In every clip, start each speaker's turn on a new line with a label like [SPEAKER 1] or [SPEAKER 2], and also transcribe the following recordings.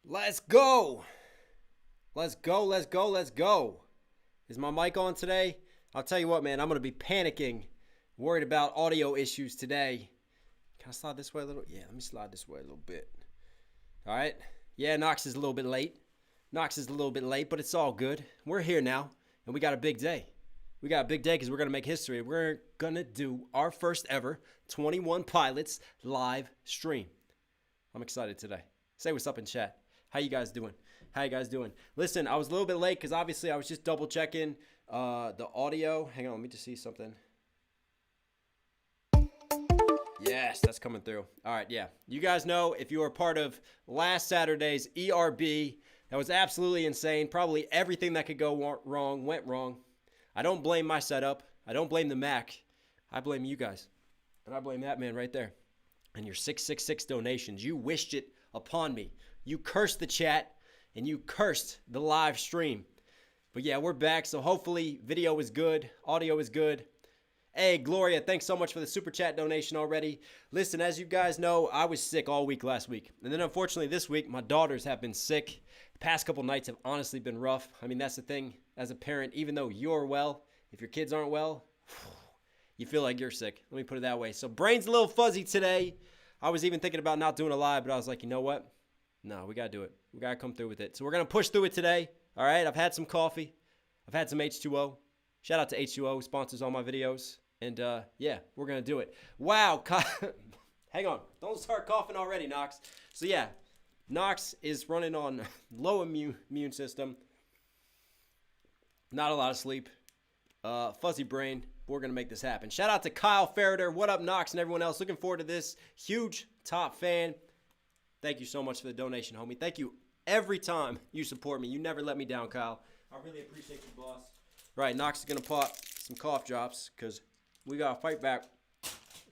[SPEAKER 1] Let's go. Let's go. Let's go. Let's go. Is my mic on today? I'll tell you what, man, I'm going to be panicking, worried about audio issues today. Can I slide this way a little? Yeah, let me slide this way a little bit. All right. Yeah, Knox is a little bit late. But it's all good. We're here now, and we got a big day. We got a big day because we're going to make history. We're going to do our first ever 21 Pilots live stream. I'm excited today. Say what's up in chat. How you guys doing? Listen, I was a little bit late because obviously I was just double checking the audio. Hang on, let me just see something. Yes, that's coming through. All right, yeah. You guys know if you were part of last Saturday's ERB, that was absolutely insane. Probably everything that could go wrong went wrong. I don't blame my setup. I don't blame the Mac. I blame you guys. And I blame that man right there. And your 666 donations. You wished it upon me. You cursed the chat and you cursed the live stream. But yeah, we're back. So hopefully video is good. Audio is good. Hey, Gloria, thanks so much for the super chat donation already. Listen, as you guys know, I was sick all week last week. And then unfortunately this week, my daughters have been sick. The past couple nights have honestly been rough. I mean, that's the thing. As a parent, even though you're well, if your kids aren't well, you feel like you're sick. Let me put it that way. So brain's a little fuzzy today. I was even thinking about not doing a live, but I was like, you know what? No, we got to do it. We got to come through with it. So we're going to push through it today. All right. I've had some coffee. I've had some H2O. Shout out to H2O, who sponsors all my videos. And yeah, we're going to do it. Wow. Hang on. Don't start coughing already, Knox. So yeah, Knox is running on low immune system. Not a lot of sleep. Fuzzy brain. We're going to make this happen. Shout out to Kyle Ferreter. What up, Knox, and everyone else. Looking forward to this. Huge top fan. Thank you so much for the donation, homie. Thank you every time you support me. You never let me down, Kyle. I really appreciate you, boss. Right, Knox is going to pop some cough drops because we got to fight back.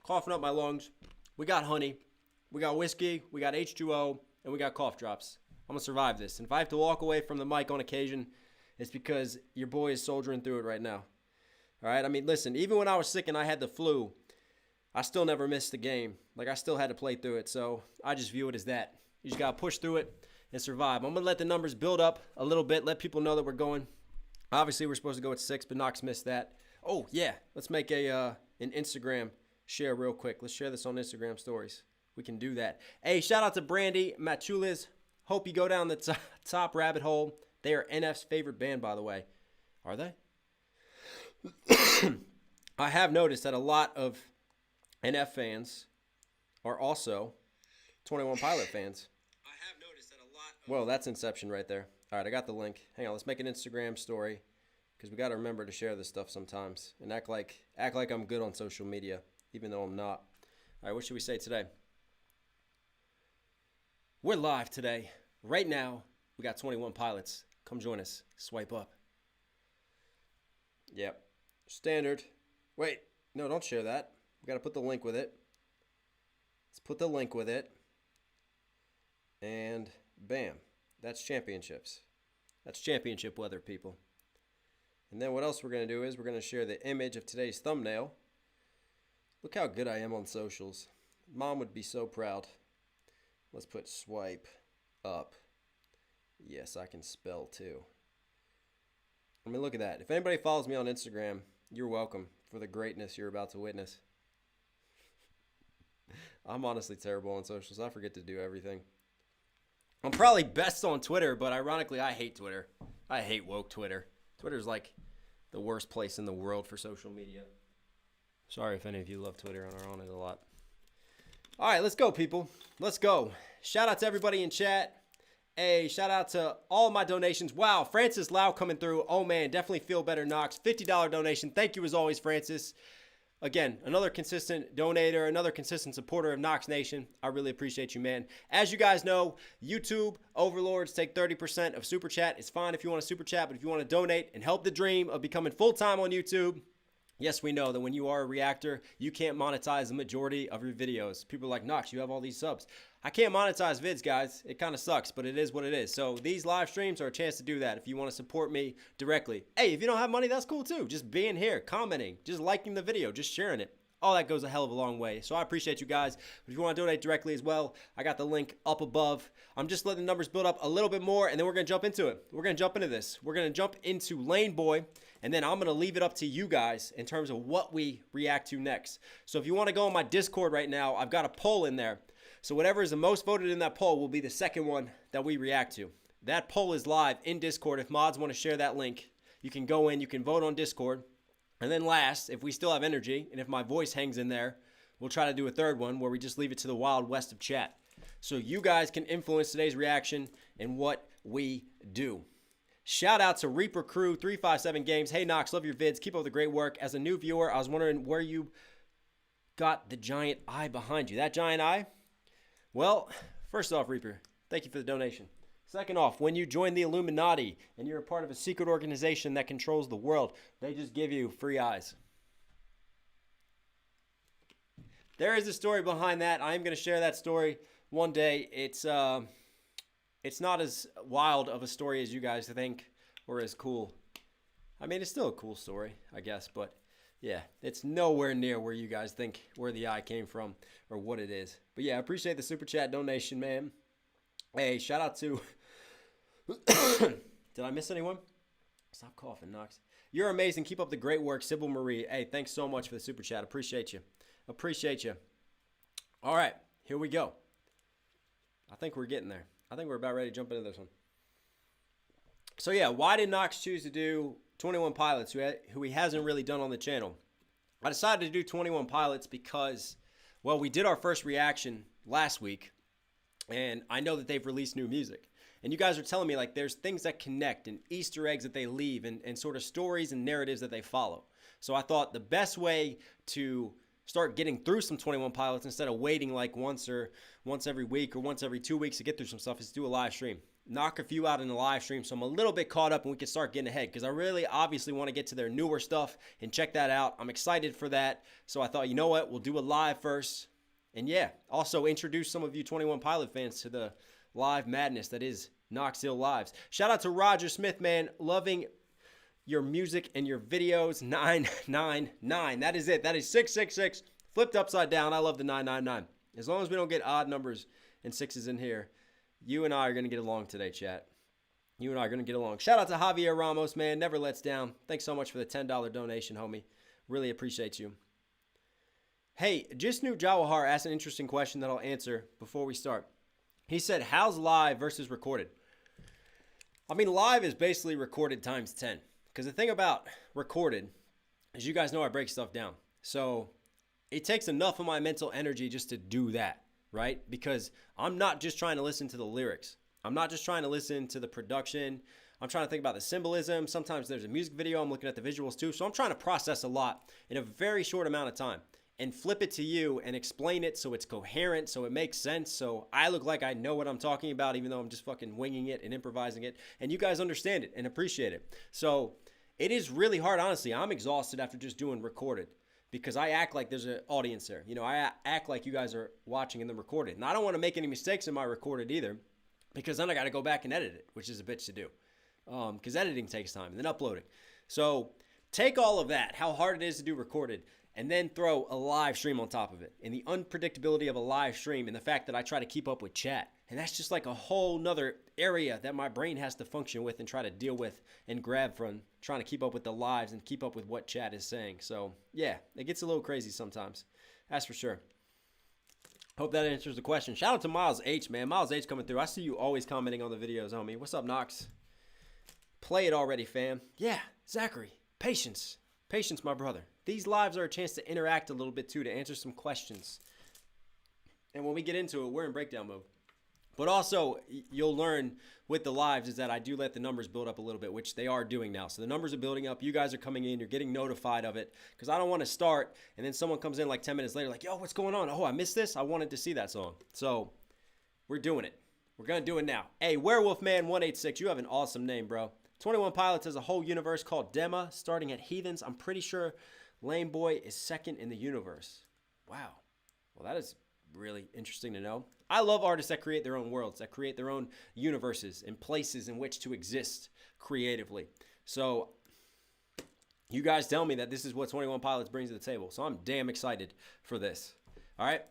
[SPEAKER 1] Coughing up my lungs. We got honey. We got whiskey. We got H2O. And we got cough drops. I'm going to survive this. And if I have to walk away from the mic on occasion, it's because your boy is soldiering through it right now. All right? I mean, listen, even when I was sick and I had the flu, I still never missed the game. Like, I still had to play through it. So I just view it as that. You just got to push through it and survive. I'm going to let the numbers build up a little bit, let people know that we're going. Obviously, we're supposed to go at 6, but Knox missed that. Oh, yeah. Let's make an Instagram share real quick. Let's share this on Instagram stories. We can do that. Hey, shout out to Brandy Machulis. Hope you go down the top rabbit hole. They are NF's favorite band, by the way. Are they? I have noticed that a lot of NF fans are also 21 Pilot fans. Well, that's Inception right there. All right, I got the link. Hang on, let's make an Instagram story because we got to remember to share this stuff sometimes and act like I'm good on social media, even though I'm not. All right, what should we say today? We're live today. Right now, we got 21 Pilots. Come join us. Swipe up. Yep. Standard. Wait. No, don't share that. We got to put the link with it. Let's put the link with it. And bam. That's championships. That's championship weather, people. And then what else we're going to do is we're going to share the image of today's thumbnail. Look how good I am on socials. Mom would be so proud. Let's put swipe up. Yes, I can spell too. I mean, look at that. If anybody follows me on Instagram, you're welcome for the greatness you're about to witness. I'm honestly terrible on socials. I forget to do everything. I'm probably best on Twitter, but ironically, I hate Twitter. I hate woke Twitter. Twitter's like the worst place in the world for social media. Sorry if any of you love Twitter and are on it a lot. All right, let's go, people. Let's go. Shout out to everybody in chat. Hey, shout out to all my donations. Wow, Francis Lau coming through. Oh, man, definitely feel better, Knox. $50 donation. Thank you as always, Francis. Again, another consistent donator, another consistent supporter of Knox Nation. I really appreciate you, man. As you guys know, YouTube overlords take 30% of Super Chat. It's fine if you want to Super Chat, but if you want to donate and help the dream of becoming full-time on YouTube, yes, we know that when you are a reactor, you can't monetize the majority of your videos. People are like, Knox, you have all these subs. I can't monetize vids, guys. It kind of sucks, but it is what it is. So these live streams are a chance to do that if you want to support me directly. Hey, if you don't have money, that's cool too. Just being here, commenting, just liking the video, just sharing it. All that goes a hell of a long way. So I appreciate you guys. But if you want to donate directly as well, I got the link up above. I'm just letting the numbers build up a little bit more, and then we're going to jump into it. We're going to jump into this. We're going to jump into Lane Boy, and then I'm going to leave it up to you guys in terms of what we react to next. So if you want to go on my Discord right now, I've got a poll in there. So whatever is the most voted in that poll will be the second one that we react to. That poll is live in Discord. If mods want to share that link, you can go in, you can vote on Discord. And then last, if we still have energy, and if my voice hangs in there, we'll try to do a third one where we just leave it to the wild west of chat. So you guys can influence today's reaction and what we do. Shout out to Reaper Crew 357 Games. Hey Knox, love your vids. Keep up the great work. As a new viewer, I was wondering where you got the giant eye behind you. That giant eye? Well, first off, Reaper, thank you for the donation. Second off, when you join the Illuminati and you're a part of a secret organization that controls the world, they just give you free eyes. There is a story behind that. I am going to share that story one day. It's not as wild of a story as you guys think or as cool. I mean, it's still a cool story, I guess, but yeah, it's nowhere near where you guys think where the eye came from or what it is. But yeah, I appreciate the super chat donation, man. Hey, shout out to... Did I miss anyone? Stop coughing, Knox. You're amazing. Keep up the great work, Sybil Marie. Hey, thanks so much for the super chat. Appreciate you. Appreciate you. All right, here we go. I think we're getting there. I think we're about ready to jump into this one. So yeah, why did Knox choose to do 21 Pilots, who he hasn't really done on the channel? I decided to do 21 Pilots because, well, we did our first reaction last week, and I know that they've released new music. And you guys are telling me, like, there's things that connect and Easter eggs that they leave and sort of stories and narratives that they follow. So I thought the best way to start getting through some 21 Pilots instead of waiting like once every week or once every 2 weeks to get through some stuff is do a live stream. Knock a few out in the live stream so I'm a little bit caught up and we can start getting ahead because I really obviously want to get to their newer stuff and check that out. I'm excited for that. So I thought, you know what, we'll do a live first. And yeah, also introduce some of you 21 Pilot fans to the live madness that is Knox Hill Lives. Shout out to Roger Smith, man. Loving your music and your videos. 999. That is it. That is 666 flipped upside down. I love the 999. As long as we don't get odd numbers and sixes in here, you and I are going to get along today, chat. You and I are going to get along. Shout out to Javier Ramos, man. Never lets down. Thanks so much for the $10 donation, homie. Really appreciate you. Hey, Jisnu Jawahar asked an interesting question that I'll answer before we start. He said, how's live versus recorded? I mean, live is basically recorded times 10. Because the thing about recorded is you guys know I break stuff down. So it takes enough of my mental energy just to do that, right? Because I'm not just trying to listen to the lyrics. I'm not just trying to listen to the production. I'm trying to think about the symbolism. Sometimes there's a music video. I'm looking at the visuals too. So I'm trying to process a lot in a very short amount of time and flip it to you and explain it so it's coherent, so it makes sense, so I look like I know what I'm talking about even though I'm just fucking winging it and improvising it, and you guys understand it and appreciate it. So it is really hard, honestly. I'm exhausted after just doing recorded because I act like there's an audience there. You know, I act like you guys are watching and then recorded, and I don't want to make any mistakes in my recorded either because then I got to go back and edit it, which is a bitch to do because editing takes time and then uploading. So take all of that, how hard it is to do recorded, and then throw a live stream on top of it. And the unpredictability of a live stream and the fact that I try to keep up with chat. And that's just like a whole nother area that my brain has to function with and try to deal with and grab from, trying to keep up with the lives and keep up with what chat is saying. So yeah, it gets a little crazy sometimes. That's for sure. Hope that answers the question. Shout out to Miles H, man. Miles H coming through. I see you always commenting on the videos, homie. What's up, Knox? Play it already, fam. Yeah, Zachary. Patience. Patience, my brother. These lives are a chance to interact a little bit too, to answer some questions. And when we get into it, we're in breakdown mode. But also, you'll learn with the lives is that I do let the numbers build up a little bit, which they are doing now. So the numbers are building up. You guys are coming in. You're getting notified of it. Because I don't want to start, and then someone comes in like 10 minutes later like, yo, what's going on? Oh, I missed this. I wanted to see that song. So we're doing it. We're going to do it now. Hey, Werewolf Man 186, you have an awesome name, bro. 21 Pilots has a whole universe called Dema, starting at Heathens. I'm pretty sure Lame Boy is second in the universe. Wow. Well, that is really interesting to know. I love artists that create their own worlds, that create their own universes and places in which to exist creatively. So You guys tell me that this is what 21 Pilots brings to the table. So I'm damn excited for this. All right?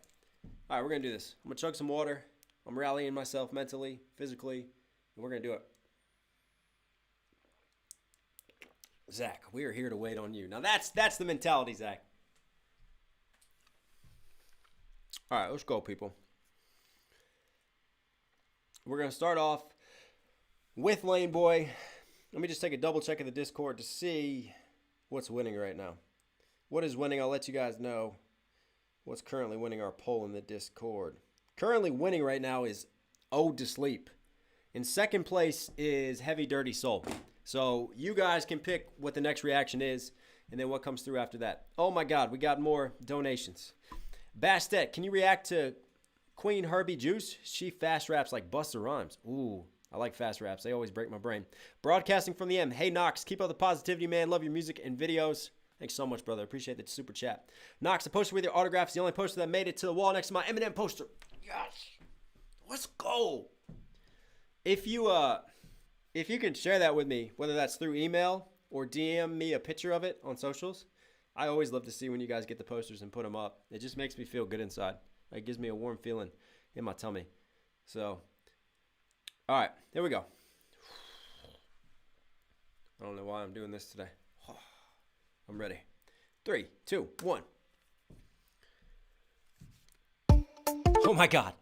[SPEAKER 1] All right, we're going to do this. I'm going to chug some water. I'm rallying myself mentally, physically, and we're going to do it. Zach, we are here to wait on you. Now, that's the mentality, Zach. All right, let's go, people. We're going to start off with Lane Boy. Let me just take a double check of the Discord to see what's winning right now. What is winning? I'll let you guys know what's currently winning our poll in the Discord. Currently winning right now is Ode to Sleep. In second place is Heavy Dirty Soul. So you guys can pick what the next reaction is and then what comes through after that. Oh my God, we got more donations. Bastet, can you react to Queen Herbie Juice? She fast raps like Busta Rhymes. Ooh, I like fast raps. They always break my brain. Broadcasting from the M. Hey, Knox, keep up the positivity, man. Love your music and videos. Thanks so much, brother. Appreciate the super chat. Knox, the poster with your autograph is the only poster that made it to the wall next to my Eminem poster. Yes. Let's go. If you can share that with me, whether that's through email or DM me a picture of it on socials, I always love to see when you guys get the posters and put them up. It just makes me feel good inside. It gives me a warm feeling in my tummy. So, all right, here we go. I don't know why I'm doing this today. I'm ready. 3, 2, 1. Oh my God.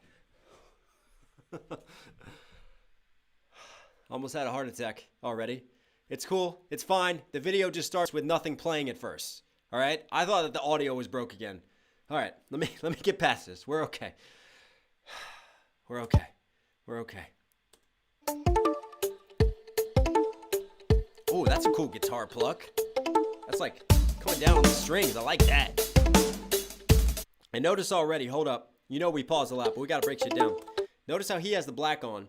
[SPEAKER 1] Almost had a heart attack already. It's cool. It's fine. The video just starts with nothing playing at first. All right? I thought that the audio was broke again. All right. Let me get past this. We're okay. We're okay. We're okay. Oh, that's a cool guitar pluck. That's like coming down on the strings. I like that. And notice already, hold up. You know we pause a lot, but we got to break shit down. Notice how he has the black on.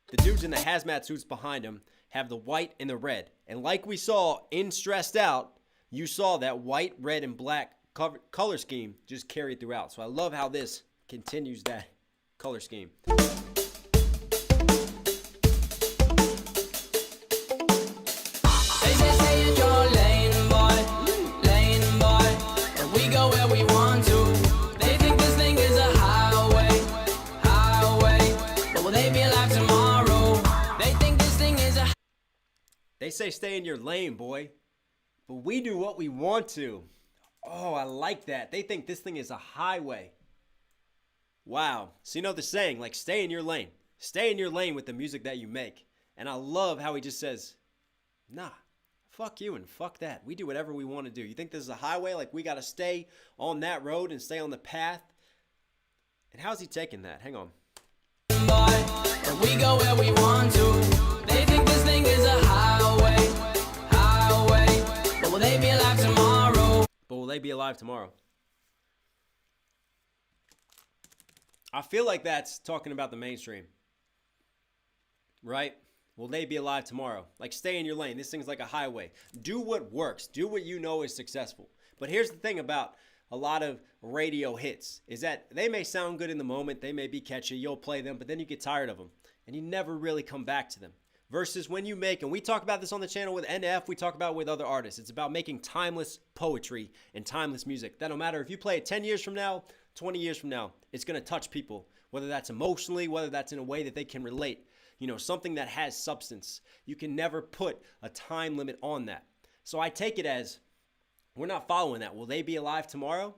[SPEAKER 1] The dudes in the hazmat suits behind him have the white and the red. And like we saw in Stressed Out, you saw that white, red, and black color scheme just carried throughout. So I love how this continues that color scheme. They say stay in your lane, boy. But we do what we want to. Oh, I like that. They think this thing is a highway. Wow. So you know the saying, like, stay in your lane. Stay in your lane with the music that you make. And I love how he just says, nah, fuck you and fuck that. We do whatever we want to do. You think this is a highway? Like, we got to stay on that road and stay on the path? And how's he taking that? Hang on. And we go where we want to. They think this thing is a highway. But will they be alive tomorrow? But will they be alive tomorrow? I feel like that's talking about the mainstream. Right? Will they be alive tomorrow? Like, stay in your lane. This thing's like a highway. Do what works. Do what you know is successful. But here's the thing about a lot of radio hits is that they may sound good in the moment. They may be catchy. You'll play them, but then you get tired of them. And you never really come back to them. Versus when you make, and we talk about this on the channel with NF, we talk about it with other artists. It's about making timeless poetry and timeless music. That no matter if you play it 10 years from now, 20 years from now, it's going to touch people. Whether that's emotionally, whether that's in a way that they can relate. You know, something that has substance. You can never put a time limit on that. So I take it as, we're not following that. Will they be alive tomorrow?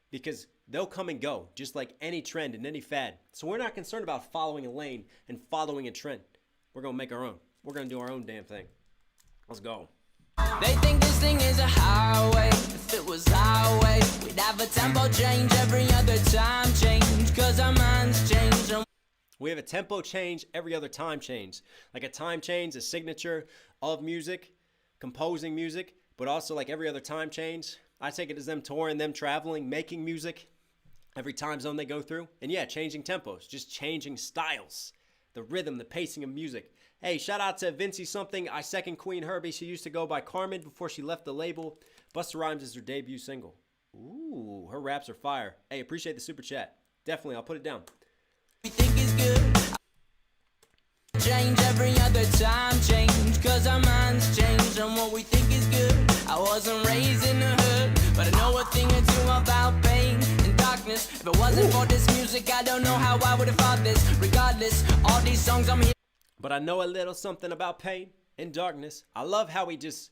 [SPEAKER 1] Because they'll come and go, just like any trend and any fad. So we're not concerned about following a lane and following a trend. We're going to make our own. We're going to do our own damn thing. Let's go. They think this thing is a highway. If it was highway, we'd have a tempo change every other time change. Cause our minds change. We have a tempo change every other time change. Like a time change, a signature of music, composing music, but also like every other time change. I take it as them touring, them traveling, making music every time zone they go through. And yeah, changing tempos, just changing styles. The rhythm, the pacing of music. Hey, shout out to Vincey something. I second Queen Herbie. She used to go by Carmen before she left the label. Busta Rhymes is her debut single. Ooh, her raps are fire. Hey, appreciate the super chat. Definitely, I'll put it down. We think it's good. Change every other time change. Cause our minds change. And what we think is good, our
[SPEAKER 2] wasn't raised in the hood, but I know a thing or two about pain and darkness. If it wasn't for this music, I don't know how I would have thought this. Regardless, all these songs I'm here.
[SPEAKER 1] But I know a little something about pain and darkness. I love how he's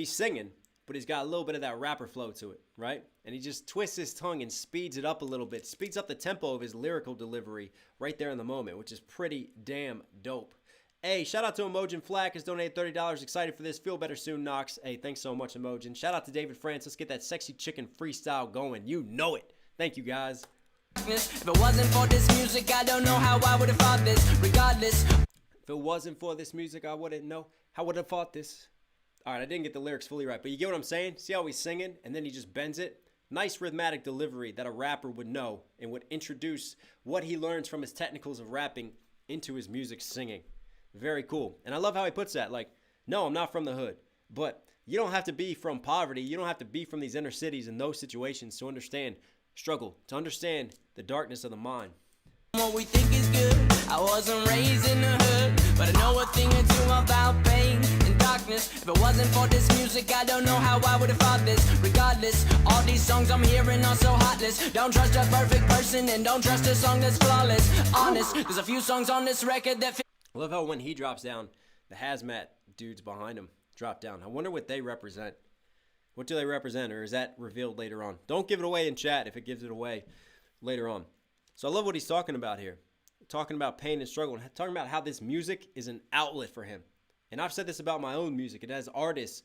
[SPEAKER 1] singing, but he's got a little bit of that rapper flow to it, right? And he just twists his tongue and speeds it up a little bit, speeds up the tempo of his lyrical delivery right there in the moment, which is pretty damn dope. Hey, shout out to Emojin Flack, has donated $30. Excited for this. Feel better soon, Knox. Hey, thanks so much, Emojin. Shout out to David France. Let's get that sexy chicken freestyle going. You know it. Thank you, guys.
[SPEAKER 2] If it wasn't for this music, I don't know how I would have thought this. Regardless.
[SPEAKER 1] If it wasn't for this music, I wouldn't know how I would have thought this. All right, I didn't get the lyrics fully right, but you get what I'm saying? See how he's singing, and then he just bends it? Nice rhythmic delivery that a rapper would know and would introduce what he learns from his technicals of rapping into his music singing. Very cool. And I love how he puts that. Like, no, I'm not from the hood. But you don't have to be from poverty. You don't have to be from these inner cities and those situations to understand struggle, to understand the darkness of the mind.
[SPEAKER 2] What we think is good. I wasn't raised in the hood, but I know a thing or two about pain and darkness. If it wasn't for this music, I don't know how I would have thought this. Regardless, all these songs I'm hearing are so heartless. Don't trust a perfect person and don't trust a song that's flawless. Honest, there's a few songs on this record that
[SPEAKER 1] I love how when he drops down, the hazmat dudes behind him drop down. I wonder what they represent. What do they represent, or is that revealed later on? Don't give it away in chat if it gives it away later on. So I love what he's talking about here. Talking about pain and struggle, and talking about how this music is an outlet for him. And I've said this about my own music. And as artists,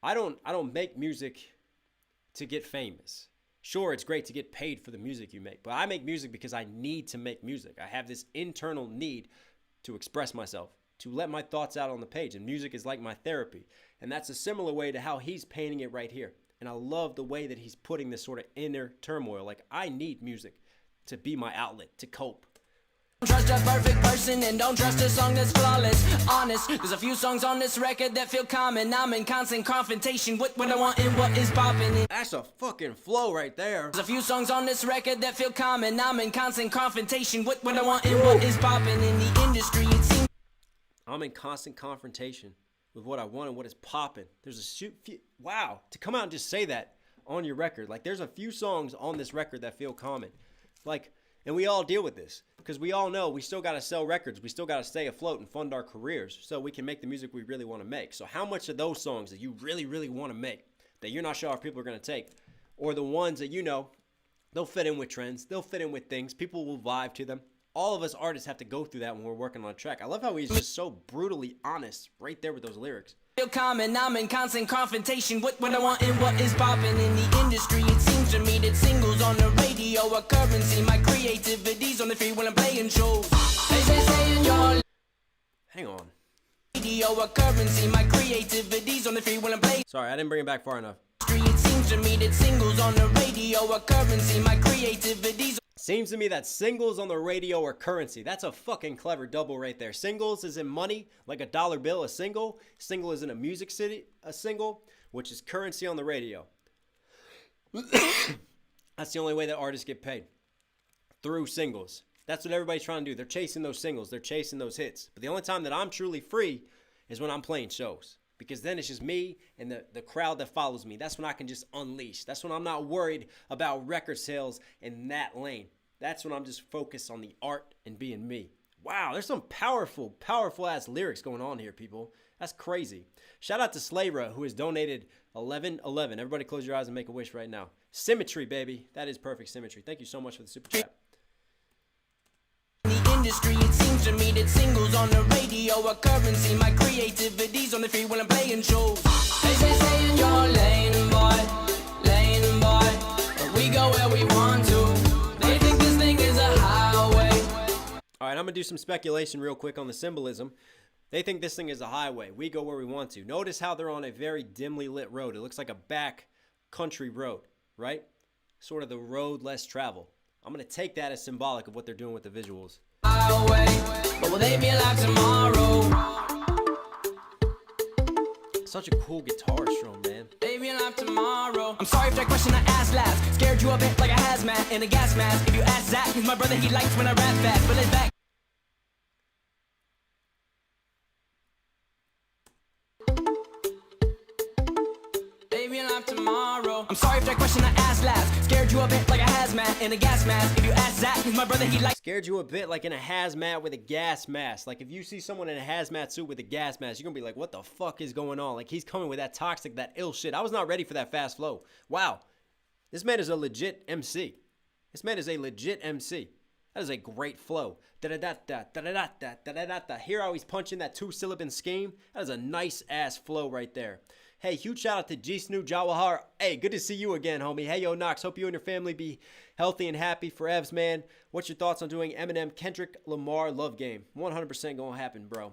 [SPEAKER 1] I don't make music to get famous. Sure, it's great to get paid for the music you make, but I make music because I need to make music. I have this internal need to express myself, to let my thoughts out on the page. And music is like my therapy. And that's a similar way to how he's painting it right here. And I love the way that he's putting this sort of inner turmoil. Like, I need music to be my outlet, to cope.
[SPEAKER 2] Don't trust a perfect person and don't trust a song that's flawless. Honest, there's a few songs on this record that feel common. I'm in constant confrontation with what I want and what is popping.
[SPEAKER 1] That's a fucking flow right there.
[SPEAKER 2] There's a few songs on this record that feel common. I'm in constant confrontation with what I want and what is popping in the industry. It seems
[SPEAKER 1] I'm in constant confrontation with what I want and what is popping. There's wow, to come out and just say that on your record. Like, there's a few songs on this record that feel common. Like, and we all deal with this because we all know we still got to sell records. We still got to stay afloat and fund our careers so we can make the music we really want to make. So how much of those songs that you really, really want to make that you're not sure if people are going to take, or the ones that you know, they'll fit in with trends, they'll fit in with things, people will vibe to them. All of us artists have to go through that when we're working on a track. I love how he's just so brutally honest right there with those lyrics.
[SPEAKER 2] feel common. I'm in constant confrontation with what I want and what is popping in the industry. It seems to me that singles on the radio are currency. My creativity's on the free when I'm playing shows. They say in your
[SPEAKER 1] Hang on.
[SPEAKER 2] radio are currency. My creativity's on the free when I'm playing.
[SPEAKER 1] Sorry, I didn't bring it back far enough.
[SPEAKER 2] It seems to me that singles on the radio are currency. My creativity's
[SPEAKER 1] Seems to me that singles on the radio are currency. That's a fucking clever double right there. Singles is in money, like a dollar bill, a single. Single is in a music city, a single, which is currency on the radio. That's the only way that artists get paid. Through singles. That's what everybody's trying to do. They're chasing those singles. They're chasing those hits. But the only time that I'm truly free is when I'm playing shows. Because then it's just me and the crowd that follows me. That's when I can just unleash. That's when I'm not worried about record sales in that lane. That's when I'm just focused on the art and being me. Wow, there's some powerful, powerful ass lyrics going on here, people. That's crazy. Shout out to Slavra, who has donated $11.11. Everybody close your eyes and make a wish right now. Symmetry, baby. That is perfect symmetry. Thank you so much for the super chat.
[SPEAKER 2] industry. It seems to me that singles on the radio are currency. My creativity's on the free when I'm playing shows. They say stay in your lane, boy, but we go where we want to. They think this thing is a highway.
[SPEAKER 1] All right, I'm gonna do some speculation real quick on the symbolism. They think this thing is a highway. We go where we want to. Notice how they're on a very dimly lit road. It looks like a back country road, right? Sort of the road less traveled. I'm going to take that as symbolic of what they're doing with the visuals.
[SPEAKER 2] Highway, but will they be alive tomorrow?
[SPEAKER 1] Such a cool guitar strum, man.
[SPEAKER 2] They be alive tomorrow. I'm sorry if that question I asked last scared you a bit like a hazmat in a gas mask. If you ask Zach, he's my brother, he likes when I rap fast. But it's back. tomorrow. I'm sorry if that question I asked last scared you a bit like a hazmat in a gas mask. If you ask Zach, who's my brother, he likes.
[SPEAKER 1] Scared you a bit like in a hazmat with a gas mask. Like if you see someone in a hazmat suit with a gas mask, you're gonna be like, what the fuck is going on? Like he's coming with that toxic, that ill shit. I was not ready for that fast flow. Wow. This man is a legit MC. This man is a legit MC. That is a great flow. Da-da-da-da, da-da-da-da, da-da-da-da. Hear how he's punching that two-syllable scheme? That is a nice-ass flow right there. Hey, huge shout out to Jisnu Jawahar. Hey, good to see you again, homie. Hey, yo, Knox. Hope you and your family be healthy and happy for Evs, man. What's your thoughts on doing Eminem, Kendrick Lamar love game? 100% gonna happen, bro.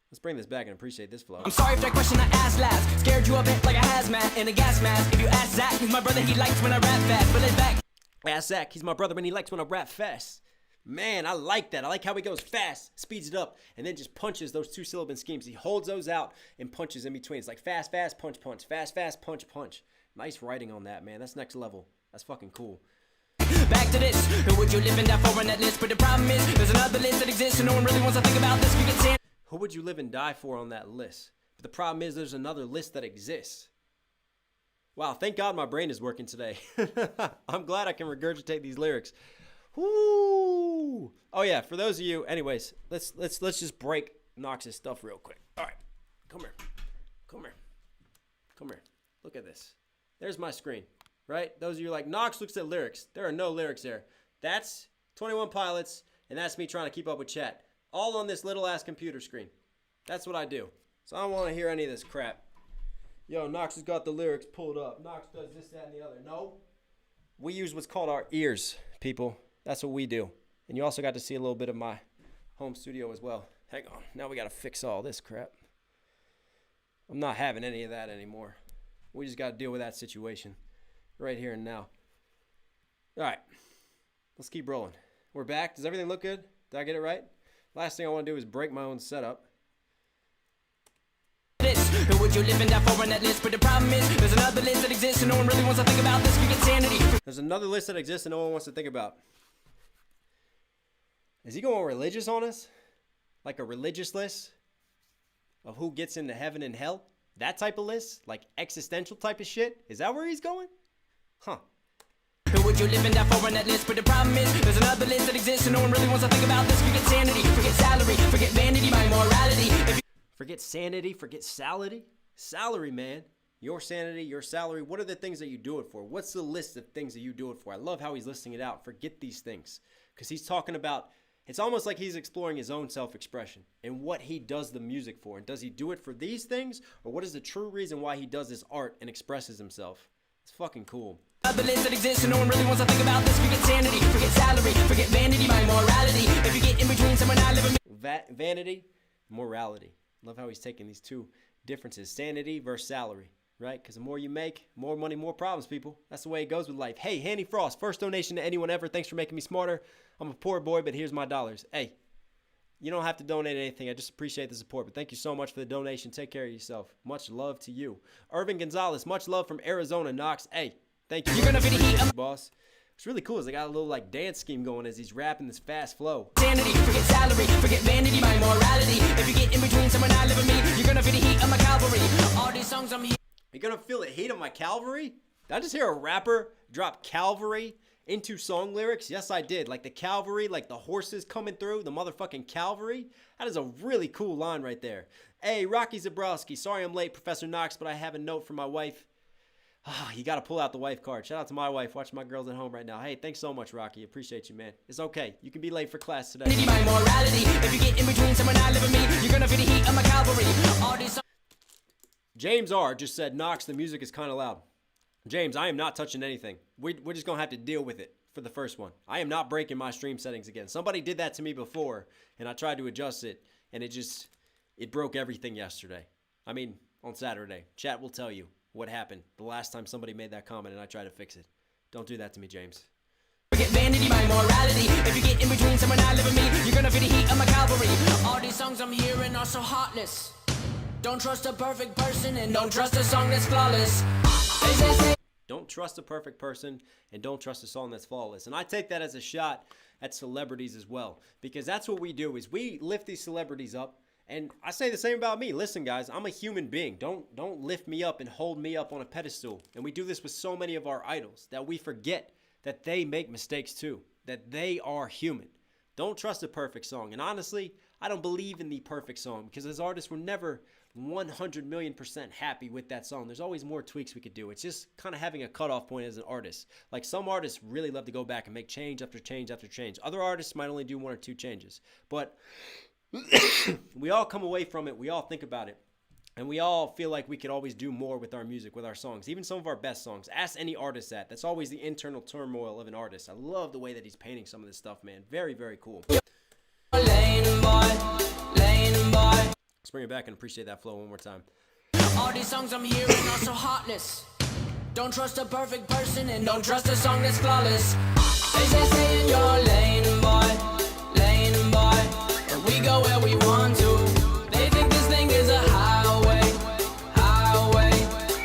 [SPEAKER 1] Let's bring this back and appreciate this flow.
[SPEAKER 2] I'm sorry if that question I asked last scared you a bit like a hazmat in a gas mask. If you ask Zach, who's my brother, he likes when I rap fast. But it's back.
[SPEAKER 1] Ask Zach. He's my brother when he likes when I rap fast. Man, I like that. I like how he goes fast, speeds it up, and then just punches those two-syllable schemes. He holds those out and punches in between. It's like fast, fast, punch, punch. Fast, fast, punch, punch. Nice writing on that, man. That's next level. That's fucking cool.
[SPEAKER 2] Back to this. Who would you live and die for on that list? But the problem is, there's another list that exists and no one really wants to think about this. We can say,
[SPEAKER 1] who would you live and die for on that list? But the problem is there's another list that exists. Wow, thank God my brain is working today. I'm glad I can regurgitate these lyrics. Woo! Oh yeah, for those of you, anyways, let's just break Knox's stuff real quick. All right, come here, come here, come here. Look at this. There's my screen, right? Those of you like, Knox looks at lyrics. There are no lyrics there. That's 21 Pilots, and that's me trying to keep up with chat. All on this little ass computer screen. That's what I do. So I don't want to hear any of this crap. Yo, Knox has got the lyrics pulled up. Knox does this, that, and the other. No. We use what's called our ears, people. That's what we do. And you also got to see a little bit of my home studio as well. Hang on. Now we got to fix all this crap. I'm not having any of that anymore. We just got to deal with that situation right here and now. All right. Let's keep rolling. We're back. Does everything look good? Did I get it right? Last thing I want to do is break my own setup.
[SPEAKER 2] who would you live and die for on that list? But the problem is, there's another list that exists and no one really wants to think about this. We get sanity.
[SPEAKER 1] There's another list that exists and no one wants to think about. Is he going religious on us? Like a religious list of who gets into heaven and hell? That type of list? Like existential type of shit? Is that where he's going? Huh.
[SPEAKER 2] Who would you live and die for on that list? But the problem is, there's another list that exists and no one really wants to think about this. Forget sanity, forget salary, forget vanity, my morality.
[SPEAKER 1] Forget sanity, forget salary. Salary, man. Your sanity, your salary. What are the things that you do it for? What's the list of things that you do it for? I love how he's listing it out. Forget these things. Because he's talking about, it's almost like he's exploring his own self-expression and what he does the music for. And does he do it for these things? Or what is the true reason why he does this art and expresses himself? It's fucking cool.
[SPEAKER 2] Other lists that exist and no one really wants to think about this. Forget sanity, forget salary, forget vanity, my morality. If you get in between someone I live in
[SPEAKER 1] vanity, morality. Love how he's taking these two differences. Sanity versus salary, right? Because the more you make, more money, more problems, people. That's the way it goes with life. Hey, Handy Frost, first donation to anyone ever. Thanks for making me smarter. I'm a poor boy, but here's my dollars. Hey, you don't have to donate anything. I just appreciate the support. But thank you so much for the donation. Take care of yourself. Much love to you. Irvin Gonzalez, much love from Arizona, Knox. Hey, thank you.
[SPEAKER 2] You're gonna feel the heat,
[SPEAKER 1] boss. What's really cool is they got a little like dance scheme going as he's rapping this fast flow.
[SPEAKER 2] Sanity, forget salary, forget vanity, my morality. If you get in between someone I live in me, you're gonna feel the heat of my cavalry. All these songs I'm here.
[SPEAKER 1] You're gonna feel the heat of my cavalry? Did I just hear a rapper drop cavalry into song lyrics? Yes, I did. Like the cavalry, like the horses coming through, the motherfucking cavalry. That is a really cool line right there. Hey, Rocky Zabrowski. Sorry I'm late, Professor Knox, but I have a note from my wife. You got to pull out the wife card. Shout out to my wife. Watching my girls at home right now. Hey, thanks so much, Rocky. Appreciate you, man. It's okay. You can be late for class today.
[SPEAKER 2] My morality. If you get in between someone I live in me, you're gonna feel the heat of my cavalry. All these
[SPEAKER 1] James R. just said, Knox, the music is kind of loud. James, I am not touching anything. We're just going to have to deal with it for the first one. I am not breaking my stream settings again. Somebody did that to me before, and I tried to adjust it, and it broke everything yesterday. I mean, on Saturday. Chat will tell you what happened the last time somebody made that comment and I tried to fix it. Don't do that to me, James.
[SPEAKER 2] Forget vanity, my morality. If you get in between someone I live in me, you're gonna feel the heat of my cavalry. All these songs I'm hearing are so heartless. Don't trust a perfect person and don't trust a song that's flawless.
[SPEAKER 1] Don't trust a perfect person and don't trust a song that's flawless. And I take that as a shot at celebrities as well. Because that's what we do is we lift these celebrities up And I say the same about me. Listen, guys, I'm a human being. Don't lift me up and hold me up on a pedestal. And we do this with so many of our idols that we forget that they make mistakes too, that they are human. Don't trust a perfect song. And honestly, I don't believe in the perfect song because as artists, we're never 100,000,000% happy with that song. There's always more tweaks we could do. It's just kind of having a cutoff point as an artist. Like some artists really love to go back and make change after change after change. Other artists might only do 1 or 2 changes. But we all come away from it. We all think about it. And we all feel like we could always do more with our music, with our songs, even some of our best songs. Ask any artist that. That's always the internal turmoil of an artist. I love the way that he's painting some of this stuff, man. Very, very cool. Let's bring it back and appreciate that flow one more time.
[SPEAKER 2] All these songs I'm hearing are so heartless. Don't trust a perfect person and don't trust a song that's flawless. They say stay in your lane, boy, and we go where we want to. They think this thing is a highway,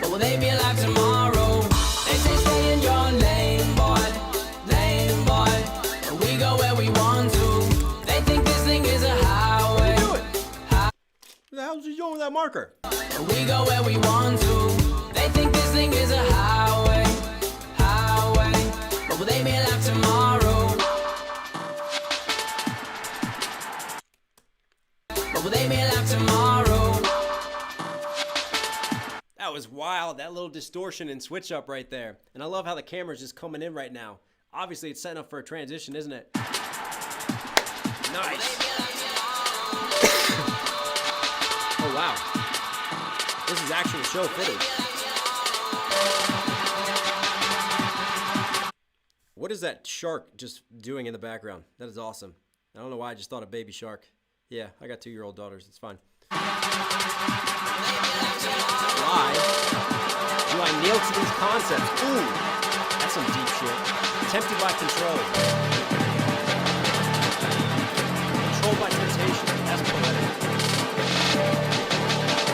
[SPEAKER 2] but will they be alive tomorrow? They say stay in your lane, boy, and we go where we want to. They think this thing is a highway.
[SPEAKER 1] Who the hell's he doing with that marker?
[SPEAKER 2] We go where we want to. They think this thing is a highway, but will they be alive tomorrow? But will they be alive tomorrow?
[SPEAKER 1] That was wild. That little distortion and switch up right there. And I love how the camera's just coming in right now. Obviously, it's setting up for a transition, isn't it? Nice. Oh, wow. This is actual show footage. What is that shark just doing in the background? That is awesome. I don't know why I just thought of baby shark. Yeah, I got 2-year-old daughters. It's fine. Why do I kneel to these concepts? Ooh, that's some deep shit. Tempted by control. Controlled by temptation. That's poetic.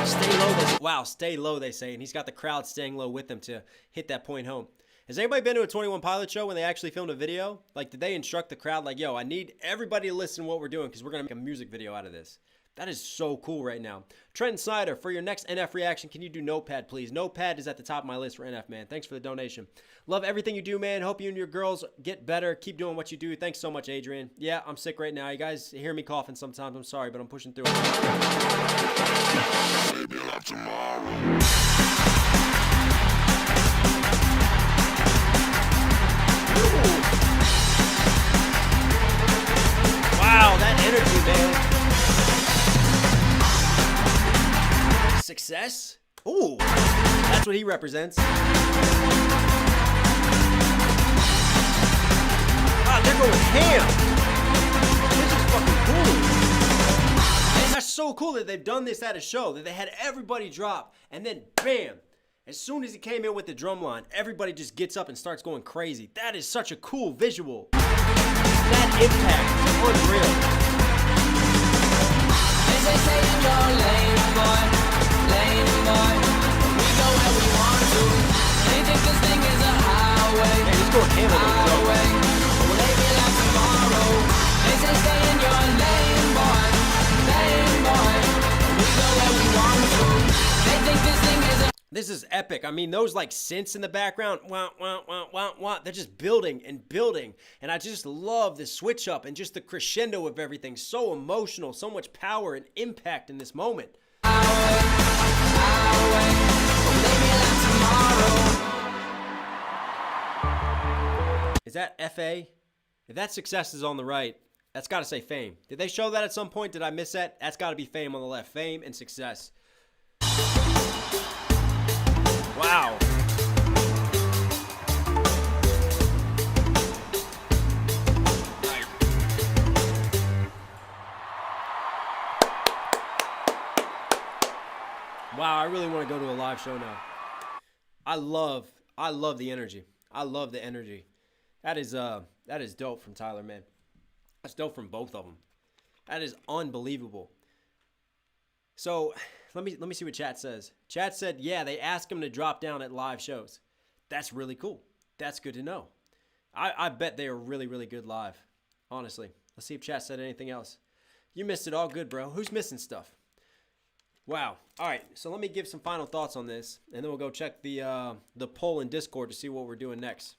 [SPEAKER 1] Stay low, they say. Wow, stay low, they say. And he's got the crowd staying low with him to hit that point home. Has anybody been to a 21 Pilot show when they actually filmed a video? Like, did they instruct the crowd, like, yo, I need everybody to listen to what we're doing because we're going to make a music video out of this? That is so cool right now. Trent Snyder, for your next NF reaction, can you do Notepad, please? Notepad is at the top of my list for NF, man. Thanks for the donation. Love everything you do, man. Hope you and your girls get better. Keep doing what you do. Thanks so much, Adrian. Yeah, I'm sick right now. You guys hear me coughing sometimes. I'm sorry, but I'm pushing through it. Maybe not tomorrow. Wow, that energy, man. Success? Ooh, that's what he represents. Wow, they're going ham. This is fucking cool. And that's so cool that they've done this at a show, that they had everybody drop, and then bam, as soon as he came in with the drum line, everybody just gets up and starts going crazy. That is such a cool visual. That impact is unreal.
[SPEAKER 2] They say stay in your lane, boy. We go where we want to. They think this thing is a highway.
[SPEAKER 1] Man, he's going ham on the
[SPEAKER 2] But will they be alive tomorrow? They say stay in your lane, boy. We go where we want to. They think this thing is a
[SPEAKER 1] This is epic. I mean, those like synths in the background, wah, wah, wah, wah, wah, they're just building and building. And I just love the switch up and just the crescendo of everything. So emotional, so much power and impact in this moment. Is that FA? If that success is on the right, that's got to say fame. Did they show that at some point? Did I miss that? That's got to be fame on the left. Fame and success. Wow. Wow, I really want to go to a live show now. I love the energy. I love the energy. That is dope from Tyler, man. That's dope from both of them. That is unbelievable. So, let me see what chat says. Chat said, yeah, they ask him to drop down at live shows. That's really cool. That's good to know. I bet they are really, really good live. Honestly. Let's see if chat said anything else. You missed it all good, bro. Who's missing stuff? Wow. All right, so let me give some final thoughts on this, and then we'll go check the poll in Discord to see what we're doing next.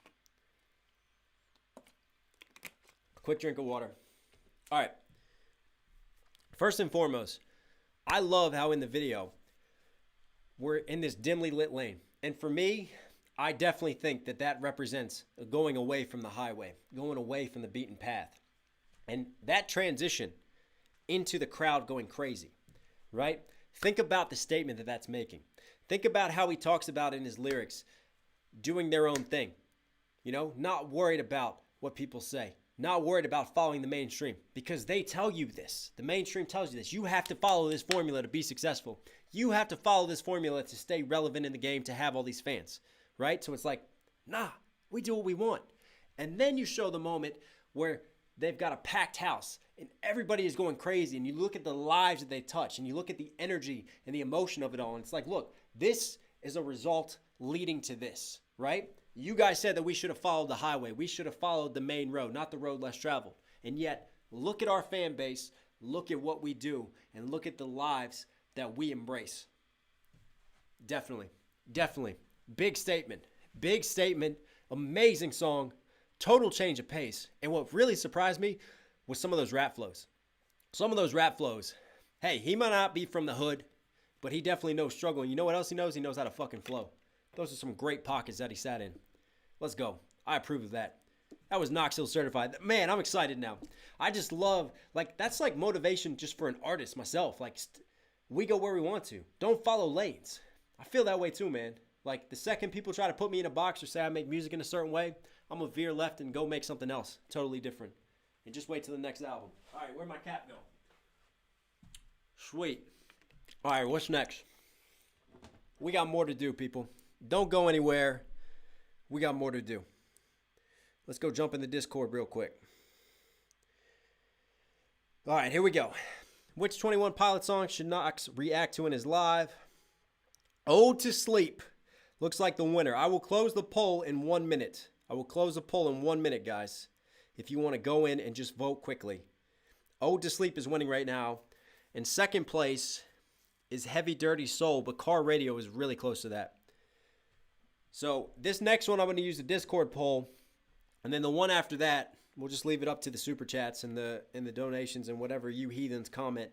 [SPEAKER 1] Quick drink of water. All right. First and foremost, I love how in the video we're in this dimly lit lane. And for me, I definitely think that that represents going away from the highway, going away from the beaten path. And that transition into the crowd going crazy, right? Think about the statement that that's making. Think about how he talks about in his lyrics, doing their own thing, you know, not worried about what people say, not worried about following the mainstream, because they tell you this. The mainstream tells you this. You have to follow this formula to be successful. You have to follow this formula to stay relevant in the game, to have all these fans, right? So it's like, nah, we do what we want. And then you show the moment where they've got a packed house and everybody is going crazy, and you look at the lives that they touch, and you look at the energy and the emotion of it all, and it's like, look, this is a result leading to this, right? You guys said that we should have followed the highway. We should have followed the main road, not the road less traveled. And yet, look at our fan base, look at what we do, and look at the lives that we embrace. Definitely. Big statement, amazing song, total change of pace. And what really surprised me was some of those rap flows. Hey, he might not be from the hood, but he definitely knows struggle. And you know what else he knows? He knows how to fucking flow. Those are some great pockets that he sat in. Let's go. I approve of that. That was Knox Hill certified. Man, I'm excited now. I just love, like, that's like motivation just for an artist myself. Like, we go where we want to. Don't follow lanes. I feel that way too, man. Like, the second people try to put me in a box or say I make music in a certain way, I'm going to veer left and go make something else totally different. And just wait till the next album. All right, where'd my cap go? Sweet. All right, what's next? We got more to do, people. Don't go anywhere. We got more to do. Let's go jump in the Discord real quick. All right, here we go. Which 21 Pilot song should Knox react to in his live? Ode to Sleep looks like the winner. I will close the poll in 1 minute. Guys. If you want to go in and just vote quickly. Ode to Sleep is winning right now. In second place is Heavy Dirty Soul, but Car Radio is really close to that. So this next one, I'm going to use the Discord poll. And then the one after that, we'll just leave it up to the super chats and the donations and whatever you heathens comment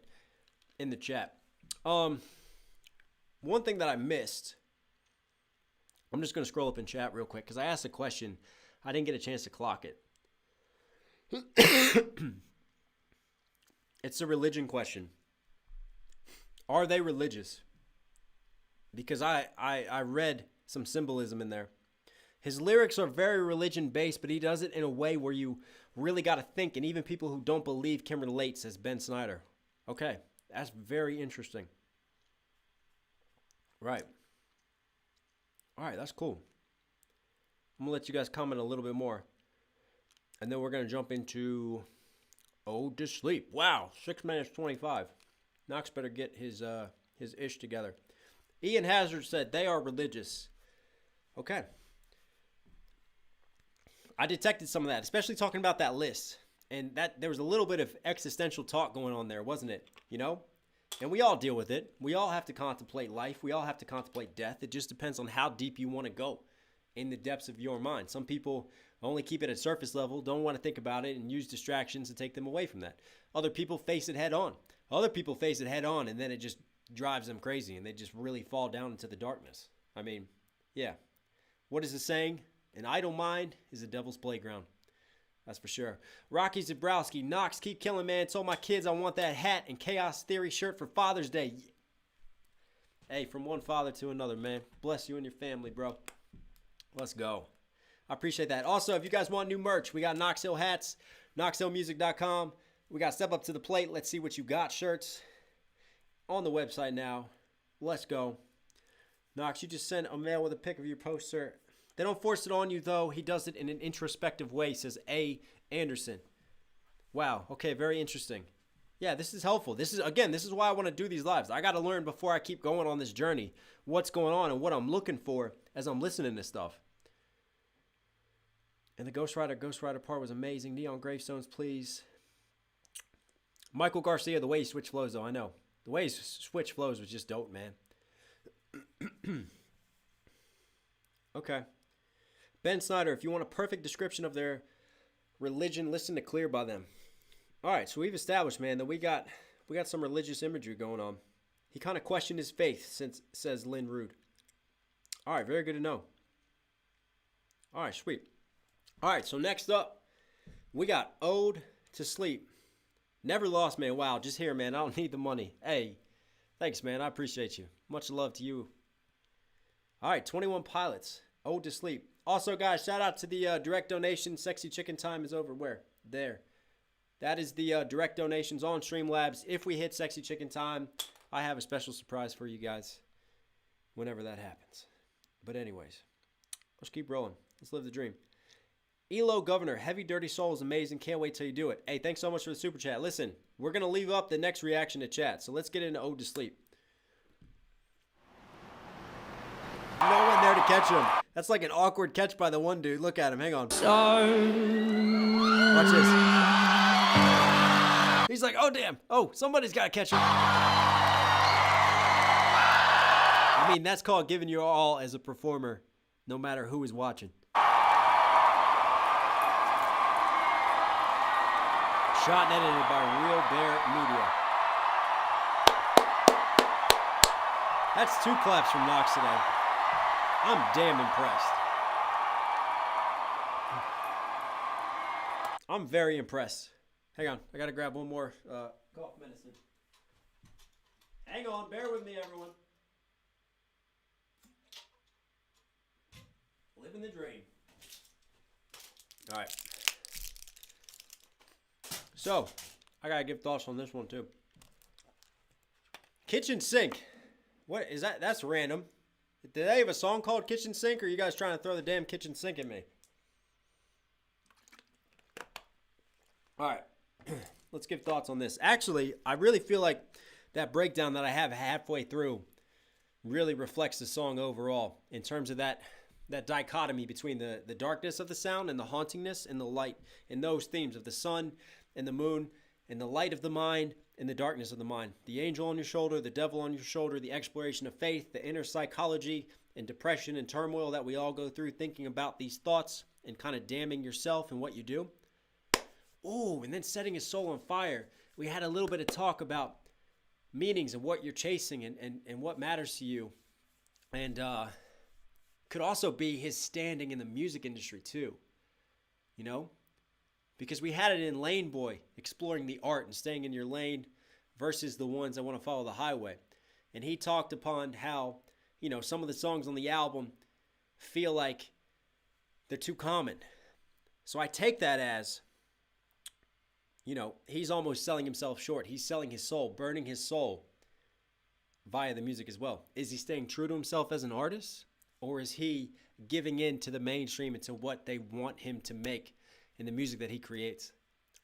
[SPEAKER 1] in the chat. One thing that I missed, I'm just going to scroll up in chat real quick because I asked a question. I didn't get a chance to clock it. It's a religion question. Are they religious? Because I read some symbolism in there. His lyrics are very religion-based, but he does it in a way where you really got to think, and even people who don't believe can relate, says Ben Snyder. Okay, that's very interesting. Right. All right, that's cool. I'm going to let you guys comment a little bit more. And then we're going to jump into Ode to Sleep. Wow, 6 minutes 25. Knox better get his ish together. Ian Hazard said they are religious. Okay. I detected some of that, especially talking about that list. And that there was a little bit of existential talk going on there, wasn't it? You know? And we all deal with it. We all have to contemplate life. We all have to contemplate death. It just depends on how deep you want to go in the depths of your mind. Some people only keep it at surface level, don't want to think about it, and use distractions to take them away from that. Other people face it head on. And then it just drives them crazy, and they just really fall down into the darkness. I mean, yeah. What is the saying? An idle mind is a devil's playground. That's for sure. Rocky Zabrowski, Knox, keep killing, man. Told my kids I want that hat and Chaos Theory shirt for Father's Day. Hey, from one father to another, man. Bless you and your family, bro. Let's go. I appreciate that. Also, if you guys want new merch, we got Knox Hill hats, knoxhillmusic.com. We got Step Up to the Plate. Let's see what you got shirts on the website now. Let's go. Knox, you just sent a mail with a pic of your poster. They don't force it on you, though. He does it in an introspective way, says A. Anderson. Wow. Okay, very interesting. Yeah, this is helpful. This is why I want to do these lives. I got to learn before I keep going on this journey what's going on and what I'm looking for as I'm listening to stuff. And the Ghost Rider part was amazing. Neon Gravestones, please. Michael Garcia, the way he switched flows, though, I know. The way he switched flows was just dope, man. Okay. Ben Snyder, if you want a perfect description of their religion, listen to Clear by them. All right, so we've established, man, that we got some religious imagery going on. He kind of questioned his faith, says Lynn Rude. All right, very good to know. All right, sweet. All right, so next up, we got Ode to Sleep. Never lost, man. Wow, just here, man. I don't need the money. Hey, thanks, man. I appreciate you. Much love to you. All right, 21 Pilots, Ode to Sleep. Also, guys, shout out to the direct donation. Sexy Chicken Time is over. Where? There. That is the direct donations on Streamlabs. If we hit Sexy Chicken Time, I have a special surprise for you guys whenever that happens. But anyways, let's keep rolling. Let's live the dream. Elo Governor, Heavy Dirty Soul is amazing. Can't wait till you do it. Hey, thanks so much for the super chat. Listen, we're going to leave up the next reaction to chat. So let's get into Ode to Sleep. No one there to catch him. That's like an awkward catch by the one dude. Look at him. Hang on. Watch this. He's like, oh, damn. Oh, somebody's got to catch him. I mean, that's called giving your all as a performer, no matter who is watching. Shot and edited by Real Bear Media. That's 2 claps from Knox today. I'm damn impressed. I'm very impressed. Hang on, I gotta grab one more cough medicine. Hang on, bear with me, everyone. Living the dream. All right. So, I gotta give thoughts on this one too. Kitchen sink. What is that? That's random. Did they have a song called Kitchen Sink, or are you guys trying to throw the damn kitchen sink at me? All right. Let's give thoughts on this. Actually, I really feel like that breakdown that I have halfway through really reflects the song overall in terms of that dichotomy between the darkness of the sound and the hauntingness and the light, and those themes of the sun and the moon and the light of the mind and the darkness of the mind. The angel on your shoulder, the devil on your shoulder, the exploration of faith, the inner psychology and depression and turmoil that we all go through thinking about these thoughts and kind of damning yourself and what you do. Ooh, and then setting his soul on fire. We had a little bit of talk about meanings and what you're chasing and what matters to you. And could also be his standing in the music industry too, you know? Because we had it in Lane Boy, exploring the art and staying in your lane versus the ones that want to follow the highway. And he talked upon how, you know, some of the songs on the album feel like they're too common. So I take that as, you know, he's almost selling himself short. He's selling his soul, burning his soul via the music as well. Is he staying true to himself as an artist? Or is he giving in to the mainstream and to what they want him to make in the music that he creates?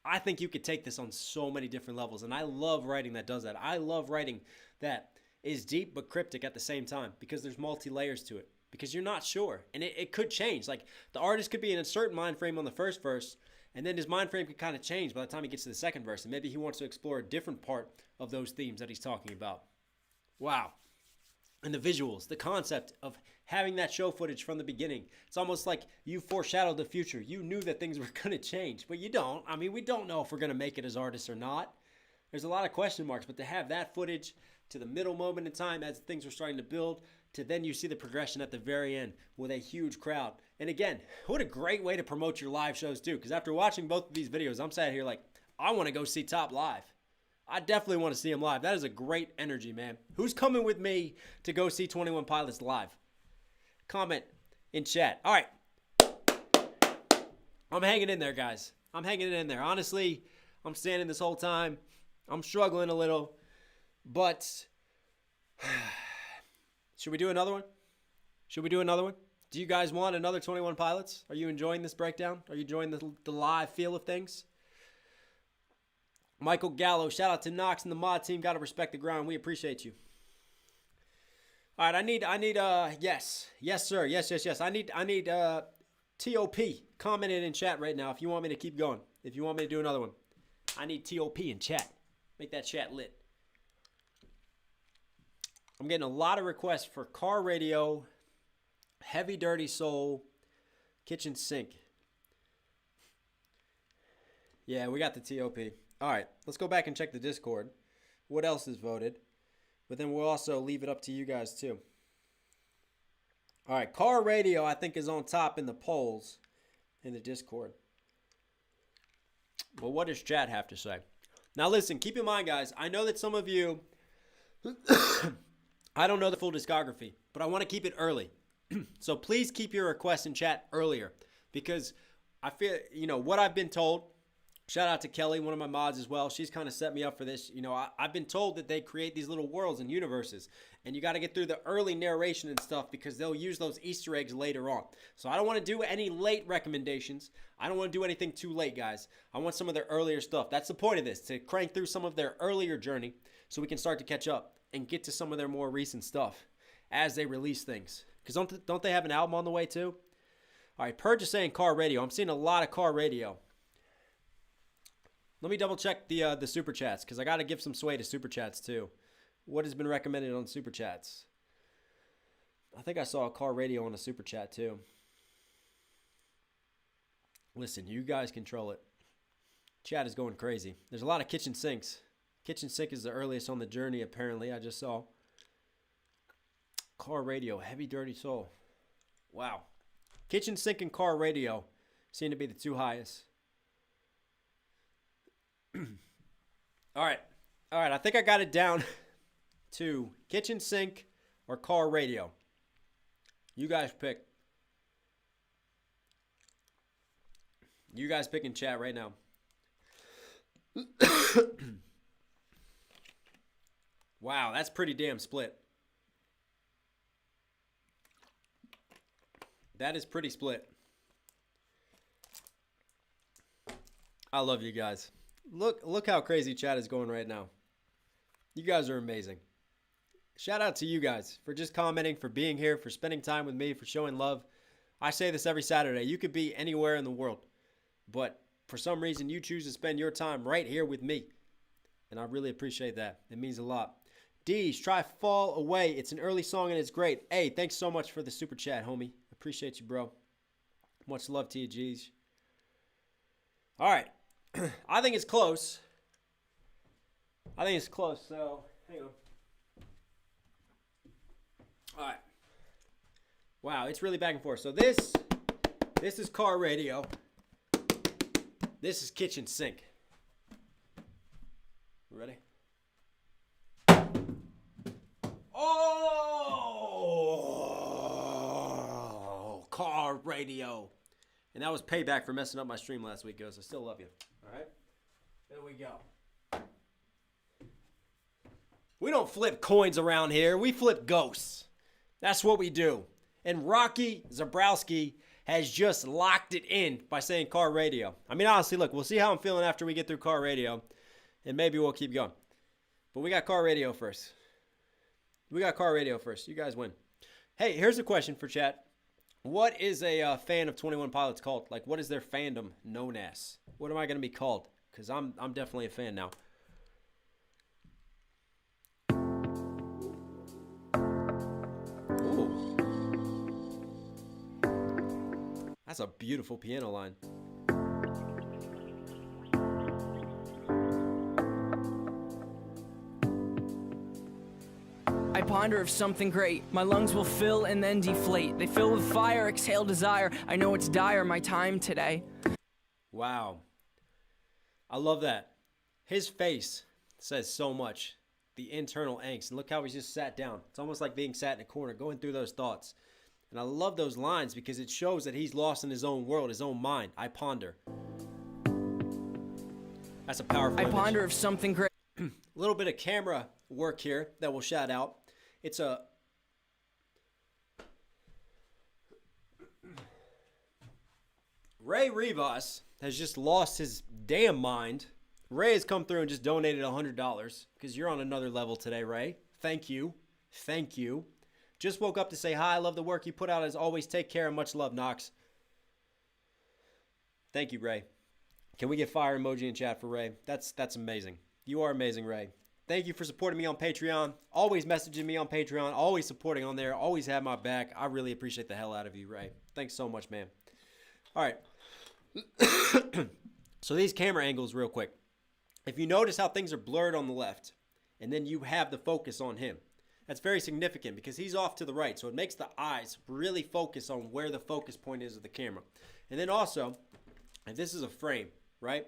[SPEAKER 1] I think you could take this on so many different levels. And I love writing that does that. I love writing that is deep but cryptic at the same time, because there's multi-layers to it. Because you're not sure. And it could change. Like, the artist could be in a certain mind frame on the first verse, and then his mind frame could kind of change by the time he gets to the second verse. And maybe he wants to explore a different part of those themes that he's talking about. Wow. And the visuals, the concept of having that show footage from the beginning. It's almost like you foreshadowed the future. You knew that things were going to change, but you don't. I mean, we don't know if we're going to make it as artists or not. There's a lot of question marks, but to have that footage to the middle moment in time as things were starting to build, to then you see the progression at the very end with a huge crowd. And again, what a great way to promote your live shows too, because after watching both of these videos, I'm sat here like, I want to go see Top live. I definitely want to see him live. That is a great energy, man. Who's coming with me to go see 21 Pilots live? Comment in chat. All right. I'm hanging in there, guys. I'm hanging in there. Honestly, I'm standing this whole time. I'm struggling a little. But should we do another one? Should we do another one? Do you guys want another 21 Pilots? Are you enjoying this breakdown? Are you enjoying the live feel of things? Michael Gallo, shout out to Knox and the mod team. Got to respect the ground. We appreciate you. All right, I need yes, sir, yes. I need TOP commented in chat right now if you want me to keep going. If you want me to do another one, I need TOP in chat. Make that chat lit. I'm getting a lot of requests for car radio, heavy dirty soul, kitchen sink. Yeah, we got the TOP. All right, let's go back and check the Discord. What else is voted? But then we'll also leave it up to you guys too. All right, car radio I think is on top in the polls in the Discord. But what does chat have to say? Now listen, keep in mind guys, I know that some of you, I don't know the full discography, but I want to keep it early. So please keep your requests in chat earlier because I feel, what I've been told, shout out to Kelly, one of my mods as well. She's kind of set me up for this. I've been told that they create these little worlds and universes, and you got to get through the early narration and stuff because they'll use those Easter eggs later on. So I don't want to do any late recommendations. I don't want to do anything too late, guys. I want some of their earlier stuff. That's the point of this, to crank through some of their earlier journey so we can start to catch up and get to some of their more recent stuff as they release things. Because don't they have an album on the way too? All right, Purge is saying car radio. I'm seeing a lot of car radio. Let me double check the super chats because I got to give some sway to super chats too. What has been recommended on super chats? I think I saw a car radio on a super chat too. Listen, you guys control it. Chat is going crazy. There's a lot of kitchen sinks. Kitchen sink is the earliest on the journey apparently. I just saw. Car radio, heavy dirty soul. Wow. Kitchen sink and car radio seem to be the two highest. All right. I think I got it down to kitchen sink or car radio. You guys pick. You guys pick in chat right now. Wow, that's pretty damn split. That is pretty split. I love you guys. Look how crazy chat is going right now. You guys are amazing. Shout out to you guys for just commenting, for being here, for spending time with me, for showing love. I say this every Saturday. You could be anywhere in the world, but for some reason you choose to spend your time right here with me. And I really appreciate that. It means a lot. Deej, try Fall Away. It's an early song and it's great. Hey, thanks so much for the super chat, homie. Appreciate you, bro. Much love to you, G's. All right. I think it's close. So, hang on. All right. Wow, it's really back and forth. So this is car radio. This is kitchen sink. Ready? Oh, car radio. And that was payback for messing up my stream last week, guys. I still love you. All right? There we go. We don't flip coins around here. We flip ghosts. That's what we do. And Rocky Zabrowski has just locked it in by saying car radio. I mean, honestly, look, we'll see how I'm feeling after we get through car radio. And maybe we'll keep going. But we got car radio first. You guys win. Hey, here's a question for chat. What is a fan of 21 Pilots called? Like, what is their fandom known as? What am I going to be called? Because I'm definitely a fan now. Ooh. That's a beautiful piano line.
[SPEAKER 2] I ponder of something great. My lungs will fill and then deflate. They fill with fire, exhale desire. I know it's dire, my time today.
[SPEAKER 1] Wow. I love that. His face says so much. The internal angst. And look how he's just sat down. It's almost like being sat in a corner, going through those thoughts. And I love those lines because it shows that he's lost in his own world, his own mind. I ponder. That's a powerful image.
[SPEAKER 2] I ponder of something great.
[SPEAKER 1] A little bit of camera work here that we'll shout out. It's a Ray Rivas has just lost his damn mind. Ray has come through and just donated $100 because you're on another level today, Ray. Thank you. Just woke up to say hi. I love the work you put out as always. Take care and much love, Knox. Thank you, Ray. Can we get fire emoji in chat for Ray? That's amazing. You are amazing, Ray. Thank you for supporting me on Patreon. Always messaging me on Patreon. Always supporting on there. Always have my back. I really appreciate the hell out of you, Ray. Thanks so much, man. All right. So these camera angles real quick. If you notice how things are blurred on the left, and then you have the focus on him, that's very significant because he's off to the right. So it makes the eyes really focus on where the focus point is of the camera. And then also, if this is a frame, right?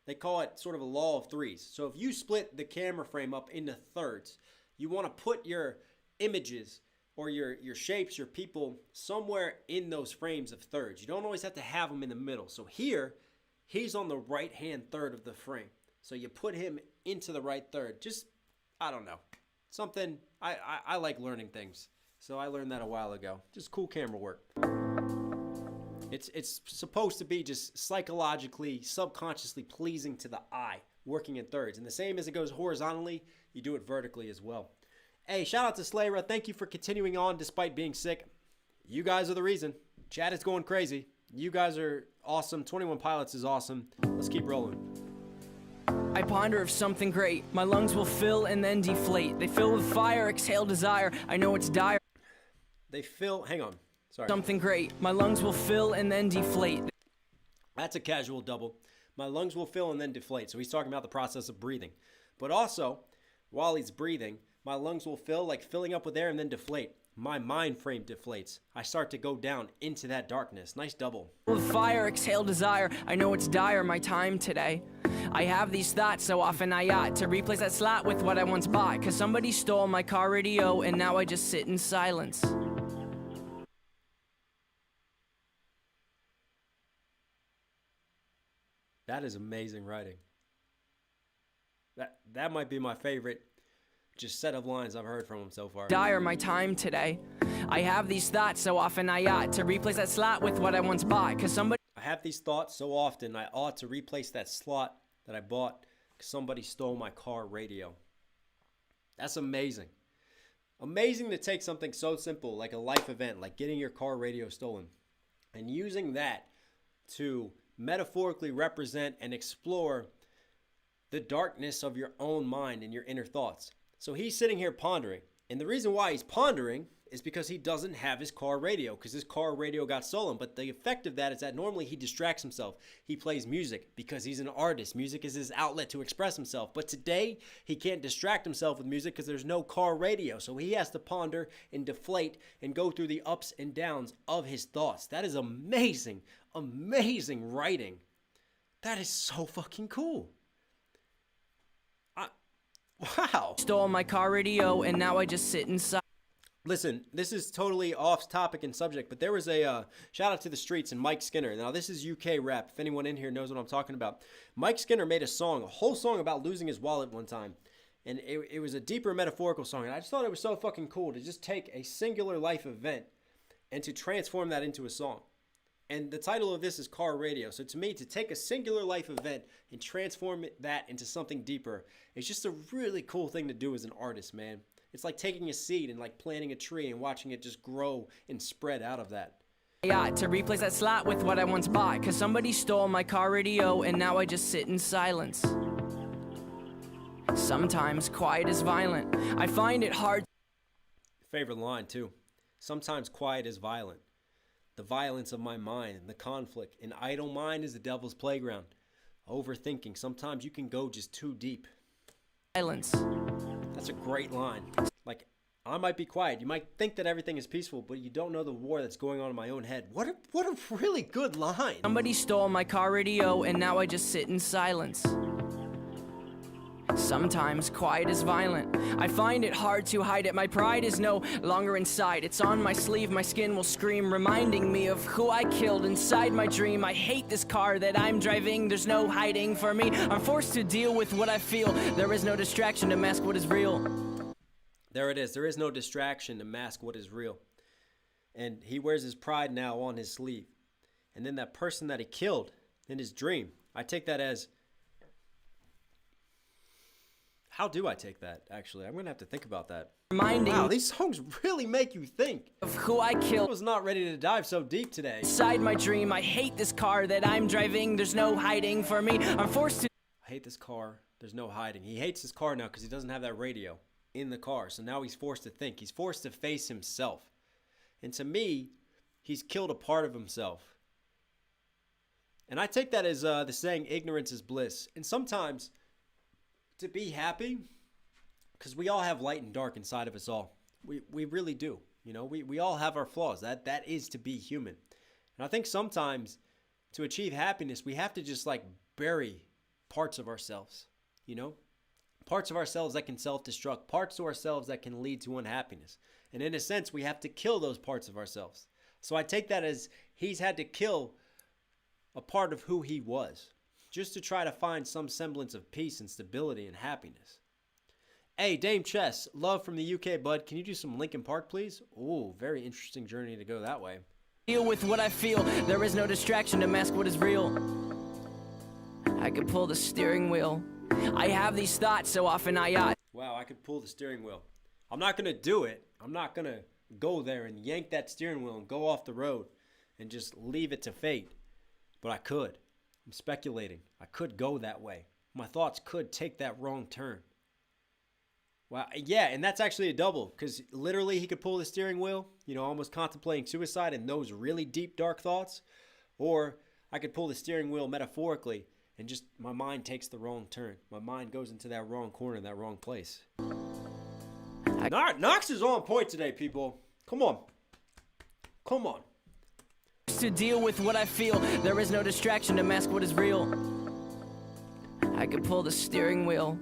[SPEAKER 1] They call it sort of a law of threes. So if you split the camera frame up into thirds, you want to put your images or your shapes, your people, somewhere in those frames of thirds. You don't always have to have them in the middle. So here, he's on the right-hand third of the frame. So you put him into the right third. Just, I don't know. Something, I like learning things. So I learned that a while ago. Just cool camera work. It's supposed to be just psychologically, subconsciously pleasing to the eye, working in thirds. And the same as it goes horizontally, you do it vertically as well. Hey, shout out to Slayra. Thank you for continuing on despite being sick. You guys are the reason. Chat is going crazy. You guys are awesome. 21 Pilots is awesome. Let's keep rolling.
[SPEAKER 2] I ponder of something great. My lungs will fill and then deflate. They fill with fire, exhale desire. I know it's dire.
[SPEAKER 1] They fill, hang on. Sorry.
[SPEAKER 2] Something great. My lungs will fill and then deflate.
[SPEAKER 1] That's a casual double. My lungs will fill and then deflate. So he's talking about the process of breathing. But also, while he's breathing, my lungs will fill, like filling up with air and then deflate. My mind frame deflates. I start to go down into that darkness. Nice double.
[SPEAKER 2] With fire, exhale desire. I know it's dire, my time today. I have these thoughts so often I ought to replace that slot with what I once bought. Cause somebody stole my car radio and now I just sit in silence.
[SPEAKER 1] That is amazing writing. That might be my favorite just set of lines I've heard from him so far.
[SPEAKER 2] Dire my time today. I have these thoughts so often I ought to replace that slot with what I once bought. Cause somebody
[SPEAKER 1] I have these thoughts so often I ought to replace that slot that I bought because somebody stole my car radio. That's amazing. Amazing to take something so simple like a life event, like getting your car radio stolen, and using that to metaphorically represent and explore the darkness of your own mind and your inner thoughts. So he's sitting here pondering. And the reason why he's pondering is because he doesn't have his car radio, because his car radio got stolen. But the effect of that is that normally he distracts himself. He plays music because he's an artist. Music is his outlet to express himself. But today, he can't distract himself with music because there's no car radio. So he has to ponder and deflate and go through the ups and downs of his thoughts. That is amazing, amazing writing. That is so fucking cool. Wow.
[SPEAKER 2] stole my car radio and now I just sit inside.
[SPEAKER 1] Listen, this is totally off topic and subject, but there was a shout out to the streets and Mike Skinner. Now, this is UK rap. If anyone in here knows what I'm talking about. Mike Skinner made a whole song about losing his wallet one time. And it was a deeper metaphorical song. And I just thought it was so fucking cool to just take a singular life event and to transform that into a song. And the title of this is Car Radio. So to me, to take a singular life event and transform that into something deeper, it's just a really cool thing to do as an artist, man. It's like taking a seed and like planting a tree and watching it just grow and spread out of that.
[SPEAKER 2] Yeah, to replace that slot with what I once bought. Cause somebody stole my car radio and now I just sit in silence. Sometimes quiet is violent. I find it hard.
[SPEAKER 1] Favorite line too. Sometimes quiet is violent. The violence of my mind, the conflict. An idle mind is the devil's playground. Overthinking. Sometimes you can go just too deep.
[SPEAKER 2] Silence.
[SPEAKER 1] That's a great line. Like, I might be quiet. You might think that everything is peaceful, but you don't know the war that's going on in my own head. What a really good line.
[SPEAKER 2] Somebody stole my car radio and now I just sit in silence. Sometimes quiet is violent. I find it hard to hide it. My pride is no longer inside. It's on my sleeve, my skin will scream, reminding me of who I killed inside my dream. I hate this car that I'm driving. There's no hiding for me. I'm forced to deal with what I feel. There is no distraction to mask what is real.
[SPEAKER 1] There it is. There is no distraction to mask what is real. And he wears his pride now on his sleeve. And then that person that he killed in his dream, I take that as... How do I take that, actually? I'm going to have to think about that.
[SPEAKER 2] Reminding
[SPEAKER 1] wow, these songs really make you think.
[SPEAKER 2] Of who I killed.
[SPEAKER 1] I was not ready to dive so deep today.
[SPEAKER 2] Inside my dream, I hate this car that I'm driving. There's no hiding for me. I'm forced to...
[SPEAKER 1] I hate this car There's no hiding. He hates his car now because he doesn't have that radio in the car. So now he's forced to think. He's forced to face himself. And to me, he's killed a part of himself. And I take that as the saying, ignorance is bliss. And sometimes to be happy, because we all have light and dark inside of us all. We really do. You know, we all have our flaws. That is to be human. And I think sometimes to achieve happiness, we have to just like bury parts of ourselves, you know? Parts of ourselves that can self-destruct, parts of ourselves that can lead to unhappiness. And in a sense, we have to kill those parts of ourselves. So I take that as he's had to kill a part of who he was just to try to find some semblance of peace and stability and happiness. Hey, Dame Chess, love from the UK, bud. Can you do some Linkin Park, please? Ooh, very interesting journey to go that way.
[SPEAKER 2] Deal with what I feel. There is no distraction to mask what is real. I could pull the steering wheel. I have these thoughts so often
[SPEAKER 1] Wow, I could pull the steering wheel. I'm not going to do it. I'm not going to go there and yank that steering wheel and go off the road and just leave it to fate. But I could. I'm speculating. I could go that way. My thoughts could take that wrong turn. Wow, yeah, and that's actually a double, because literally he could pull the steering wheel, you know, almost contemplating suicide and those really deep, dark thoughts. Or I could pull the steering wheel metaphorically and just my mind takes the wrong turn. My mind goes into that wrong corner, that wrong place. Knox is on point today, people. Come on. Come on.
[SPEAKER 2] To deal with what I feel, there is no distraction to mask what is real. I could pull the steering wheel.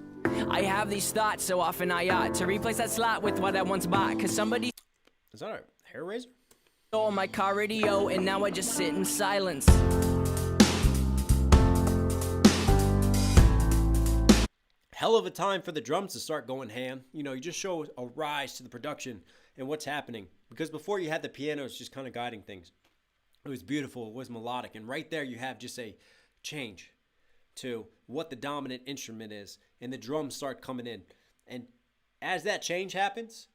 [SPEAKER 2] I have these thoughts so often I ought to replace that slot with what I once bought. Cause somebody
[SPEAKER 1] Is that a hair razor?
[SPEAKER 2] stole my car radio and now I just sit in silence.
[SPEAKER 1] Hell of a time for the drums to start going ham. You know, you just show a rise to the production and what's happening. Because before you had the pianos just kind of guiding things. It was beautiful, it was melodic. And right there you have just a change to what the dominant instrument is. And the drums start coming in. And as that change happens,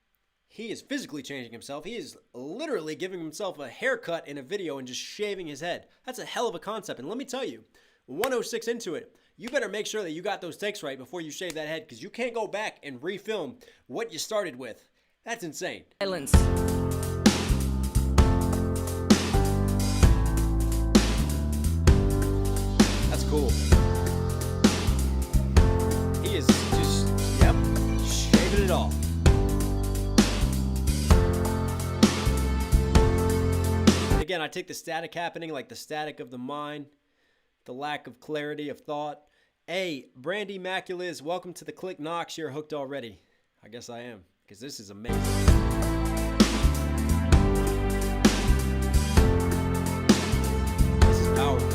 [SPEAKER 1] he is physically changing himself. He is literally giving himself a haircut in a video and just shaving his head. That's a hell of a concept. And let me tell you, 106 into it, you better make sure that you got those takes right before you shave that head, because you can't go back and refilm what you started with. That's insane.
[SPEAKER 2] Silence.
[SPEAKER 1] That's cool. He is just, yep, shaving it off. And again, I take the static happening, like the static of the mind, the lack of clarity of thought. Hey, Brandy Maculas, welcome to the Click Knox. You're hooked already. I guess I am, because this is amazing. This is powerful.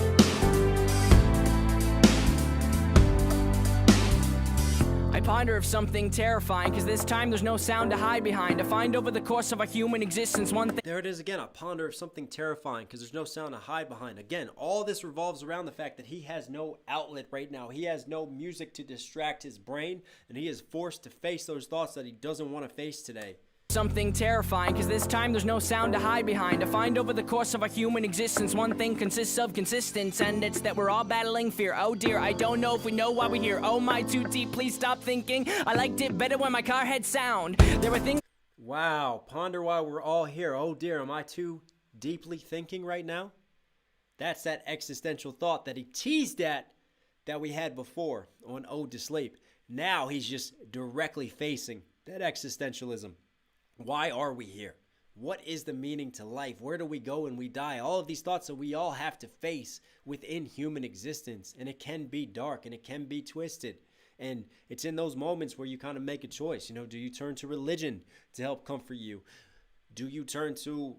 [SPEAKER 2] I ponder of something terrifying, cause this time there's no sound to hide behind. To find over the course of our human existence one thing.
[SPEAKER 1] There it is again. I ponder of something terrifying because there's no sound to hide behind. Again, all this revolves around the fact that he has no outlet right now. He has no music to distract his brain, and he is forced to face those thoughts that he doesn't want to face today.
[SPEAKER 2] Something terrifying, cause this time there's no sound to hide behind. To find over the course of our human existence one thing consists of consistence, and it's that we're all battling fear. Oh dear, I don't know if we know why we're here. Oh my, too deep, please stop thinking. I liked it better when my car had sound. There were things.
[SPEAKER 1] Wow, ponder why we're all here. Oh dear, am I too deeply thinking right now? That's that existential thought that he teased at that we had before on Ode to Sleep. Now he's just directly facing that existentialism. Why are we here? What is the meaning to life? Where do we go when we die? All of these thoughts that we all have to face within human existence. And it can be dark and it can be twisted. And it's in those moments where you kind of make a choice. You know, do you turn to religion to help comfort you? Do you turn to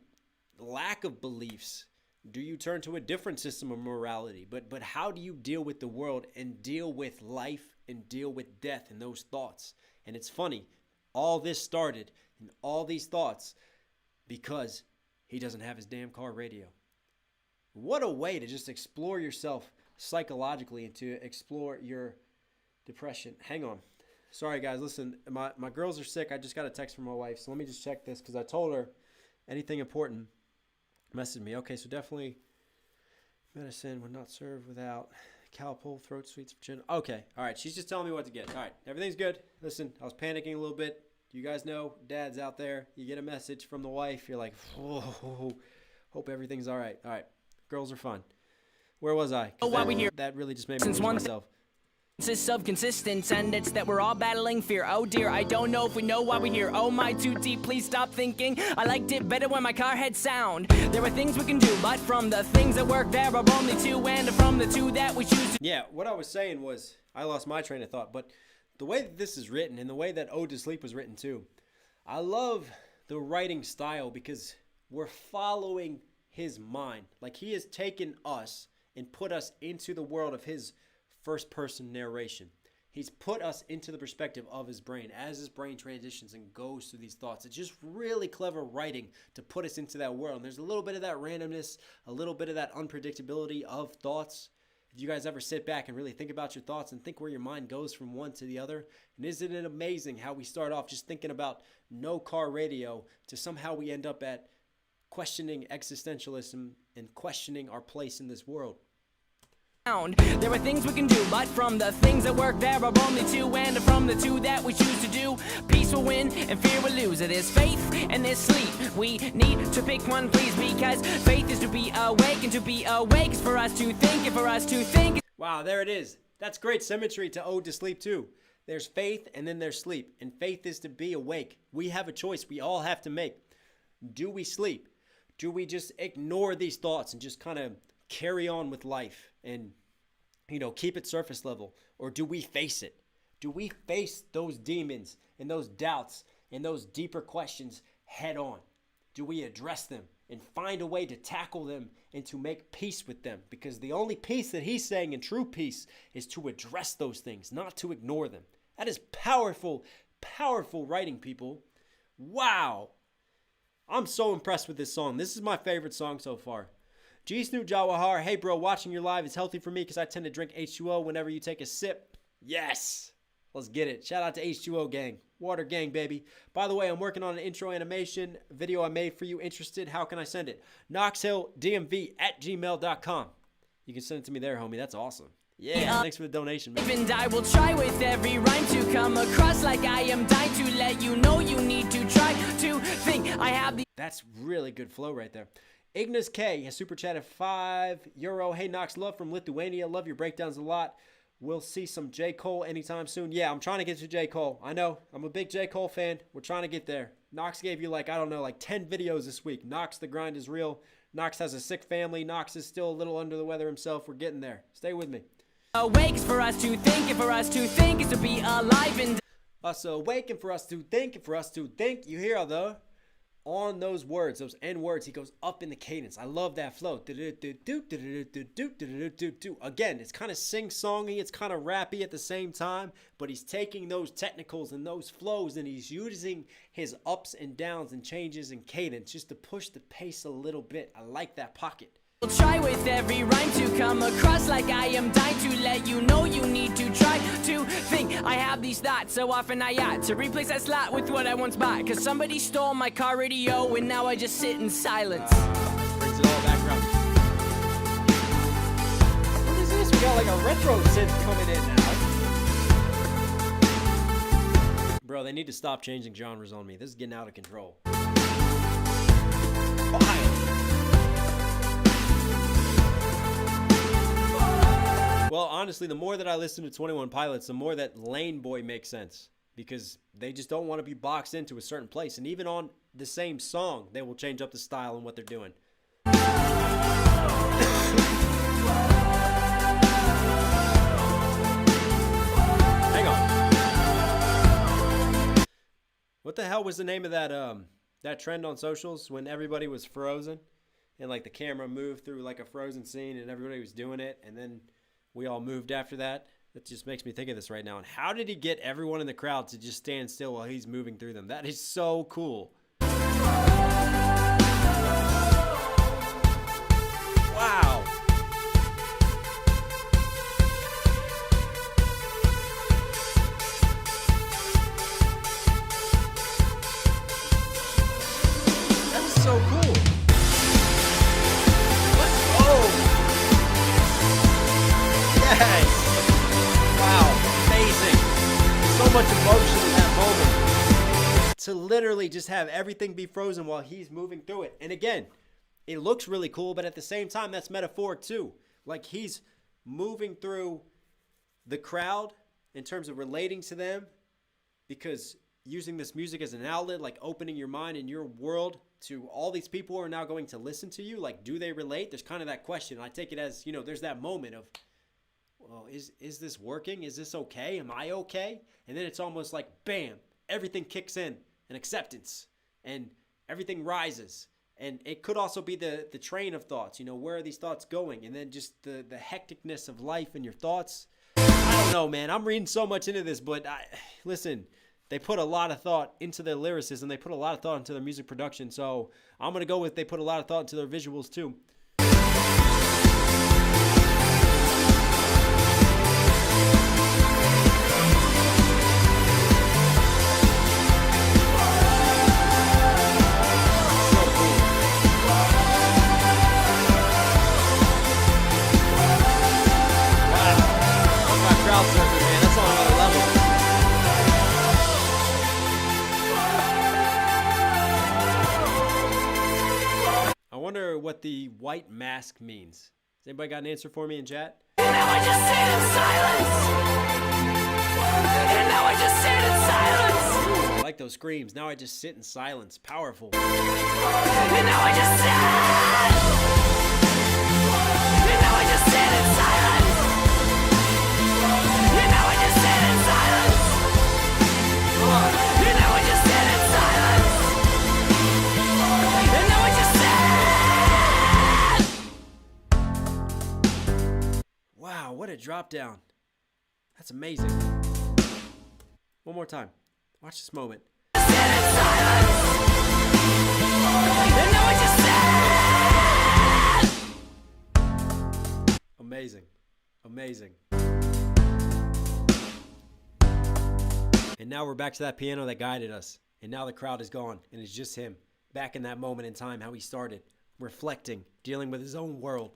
[SPEAKER 1] lack of beliefs? Do you turn to a different system of morality? But how do you deal with the world and deal with life and deal with death and those thoughts? And it's funny, all this started and all these thoughts because he doesn't have his damn car radio. What a way to just explore yourself psychologically and to explore your depression. Hang on. Sorry, guys. Listen, my girls are sick. I just got a text from my wife. So let me just check this because I told her anything important, message me. Okay, so definitely medicine would not serve without Cow pole, throat sweets for chin. Okay, all right. She's just telling me what to get. All right, everything's good. Listen, I was panicking a little bit. You guys know, dads out there, you get a message from the wife. You're like, oh, hope everything's all right. All right, girls are fun. Where was I?
[SPEAKER 2] Oh, why we here?
[SPEAKER 1] That really just made me lose myself.
[SPEAKER 2] Consists of consistence, and it's that we're all battling fear. Oh dear, I don't know if we know why we're here. Oh my, too deep, please stop thinking. I liked it better when my car had sound. There are things we can do, but from the things that work, there are only two, and from the two that we choose to.
[SPEAKER 1] Yeah, what I was saying was, I lost my train of thought, but the way that this is written, and the way that Ode to Sleep was written too, I love the writing style because we're following his mind. Like, he has taken us and put us into the world of his first person narration. He's put us into the perspective of his brain as his brain transitions and goes through these thoughts. It's just really clever writing to put us into that world. And there's a little bit of that randomness, a little bit of that unpredictability of thoughts. If you guys ever sit back and really think about your thoughts and think where your mind goes from one to the other, and isn't it amazing how we start off just thinking about no car radio to somehow we end up at questioning existentialism and questioning our place in this world.
[SPEAKER 2] There are things we can do, but from the things that work, there are only two, and from the two that we choose to do, peace will win and fear will lose. There's faith and there's sleep. We need to pick one, please, because faith is to be awake, and to be awake is for us to think, and for us to think.
[SPEAKER 1] Wow, there it is. That's great symmetry to Ode to Sleep too. There's faith and then there's sleep, and faith is to be awake. We have a choice we all have to make. Do we sleep? Do we just ignore these thoughts and just kind of carry on with life and, you know, keep it surface level? Or do we face it? Do we face those demons and those doubts and those deeper questions head on? Do we address them and find a way to tackle them and to make peace with them? Because the only peace that he's saying, in true peace, is to address those things, not to ignore them. That is powerful, powerful writing, people. Wow. I'm so impressed with this song. This is my favorite song so far. G Snoop Jawahar, hey bro, watching your live is healthy for me because I tend to drink H2O whenever you take a sip. Yes, let's get it. Shout out to H2O gang, water gang, baby. By the way, I'm working on an intro animation video I made for you. Interested? How can I send it? knoxhilldmv@gmail.com. You can send it to me there, homie. That's awesome. Yeah, thanks for the donation, man.
[SPEAKER 2] And I will try with every rhyme to come across like I am dying to let you know you need to try to think I have the.
[SPEAKER 1] That's really good flow right there. Ignis K has super chatted €5. Hey Knox, love from Lithuania. Love your breakdowns a lot. We'll see some J. Cole anytime soon. Yeah, I'm trying to get to J. Cole. I know. I'm a big J. Cole fan. We're trying to get there. Knox gave you like 10 videos this week. Knox, the grind is real. Knox has a sick family. Knox is still a little under the weather himself. We're getting there. Stay with me.
[SPEAKER 2] Awakes for us to think, and for us to think is to be alive and
[SPEAKER 1] us awake, and for us to think, and for us to think. You hear though? On those words, those N words, he goes up in the cadence. I love that flow. Again, it's kind of sing-songy, it's kind of rappy at the same time, but he's taking those technicals and those flows and he's using his ups and downs and changes in cadence just to push the pace a little bit. I like that pocket.
[SPEAKER 2] I'll try with every rhyme to come across like I am dying to let you know you need to try to think. I have these thoughts so often I had to replace that slot with what I once bought, cause somebody stole my car radio and now I just sit in silence.
[SPEAKER 1] Brings it all back around. What is this? We got like a retro synth coming in now. Bro, they need to stop changing genres on me. This is getting out of control. Well, honestly, the more that I listen to 21 Pilots, the more that Lane Boy makes sense. Because they just don't want to be boxed into a certain place. And even on the same song, they will change up the style and what they're doing. Hang on. What the hell was the name of that trend on socials when everybody was frozen? And like the camera moved through like a frozen scene and everybody was doing it. And then we all moved after that. That just makes me think of this right now. And how did he get everyone in the crowd to just stand still while he's moving through them? That is so cool. Wow. That is so cool. Let's go. Yeah. to literally just have everything be frozen while he's moving through it. And again, it looks really cool, but at the same time, that's metaphoric too. Like he's moving through the crowd in terms of relating to them, because using this music as an outlet, like opening your mind and your world to all these people who are now going to listen to you, like, do they relate? There's kind of that question. I take it as, you know, there's that moment of, well, is this working? Is this okay? Am I okay? And then it's almost like, bam, everything kicks in, and acceptance, and everything rises. And it could also be the train of thoughts, you know, where are these thoughts going? And then just the hecticness of life and your thoughts. I don't know, man. I'm reading so much into this, but listen, they put a lot of thought into their lyricism. They put a lot of thought into their music production. So I'm going to go with they put a lot of thought into their visuals too. I wonder what the white mask means. Has anybody got an answer for me in chat?
[SPEAKER 2] And now I just sit in silence. And now I just sit in silence.
[SPEAKER 1] I like those screams. Now I just sit in silence. Powerful.
[SPEAKER 2] And now I just sit. And now I just sit in silence. And now I just sit in silence. And now I just sit in silence. And now I just sit.
[SPEAKER 1] Wow, what a drop down. That's amazing. One more time. Watch this moment.
[SPEAKER 2] Sit in silence. And now I just sit.
[SPEAKER 1] Amazing. Amazing. And now we're back to that piano that guided us. And now the crowd is gone. And it's just him. Back in that moment in time, how he started. Reflecting. Dealing with his own world.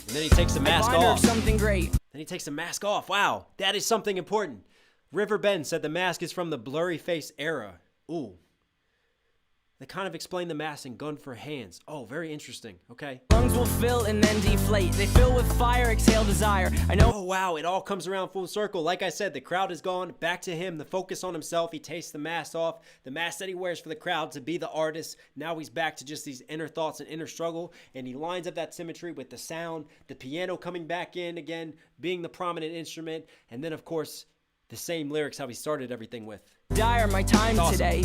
[SPEAKER 1] And then he takes the mask off.
[SPEAKER 2] Something great.
[SPEAKER 1] Then he takes the mask off. Wow, that is something important. River Ben said the mask is from the blurry face era. Ooh. They kind of explain the mask in Gun for Hands. Oh, very interesting. Okay.
[SPEAKER 2] Lungs will fill and then deflate. They fill with fire, exhale desire. I know.
[SPEAKER 1] Oh, wow. It all comes around full circle. Like I said, the crowd is gone. Back to him. The focus on himself. He takes the mask off. The mask that he wears for the crowd to be the artist. Now he's back to just these inner thoughts and inner struggle. And he lines up that symmetry with the sound. The piano coming back in again, being the prominent instrument. And then, of course, the same lyrics how he started everything with.
[SPEAKER 2] Dire my time today.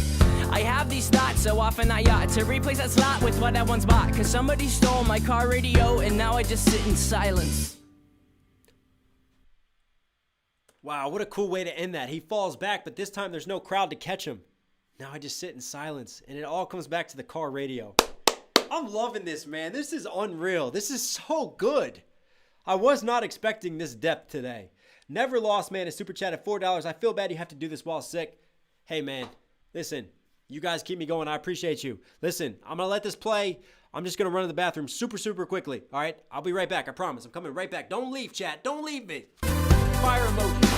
[SPEAKER 2] I have these thoughts so often I ought to replace that slot with what I once bought. Cause somebody stole my car radio and now I just sit in silence.
[SPEAKER 1] Wow, what a cool way to end that. He falls back, but this time there's no crowd to catch him. Now I just sit in silence, and it all comes back to the car radio. I'm loving this, man. This is unreal. This is so good. I was not expecting this depth today. Never Lost, man, a super chat at $4. I feel bad you have to do this while sick. Hey, man, listen, you guys keep me going. I appreciate you. Listen, I'm going to let this play. I'm just going to run to the bathroom super quickly. All right? I'll be right back. I promise. I'm coming right back. Don't leave, chat. Don't leave me. Fire emoji.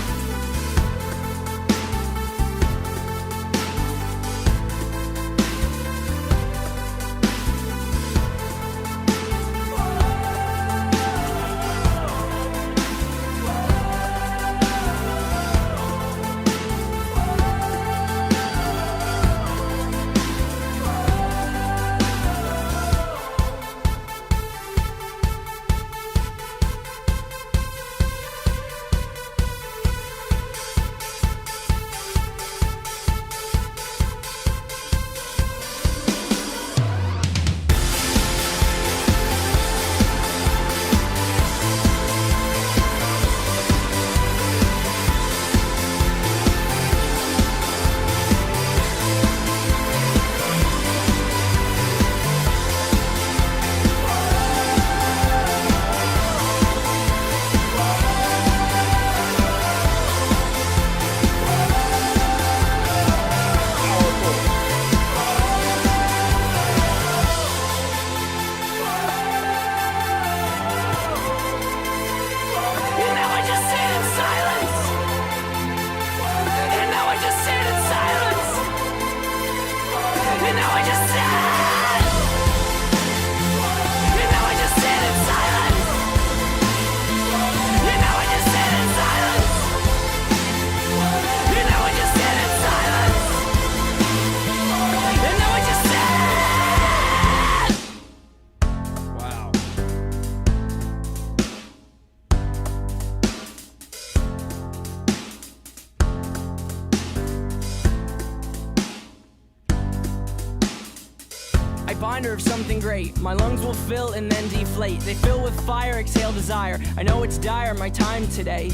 [SPEAKER 2] reminder of something great. My lungs will fill and then deflate. They fill with fire, exhale desire. I know it's dire, my time today.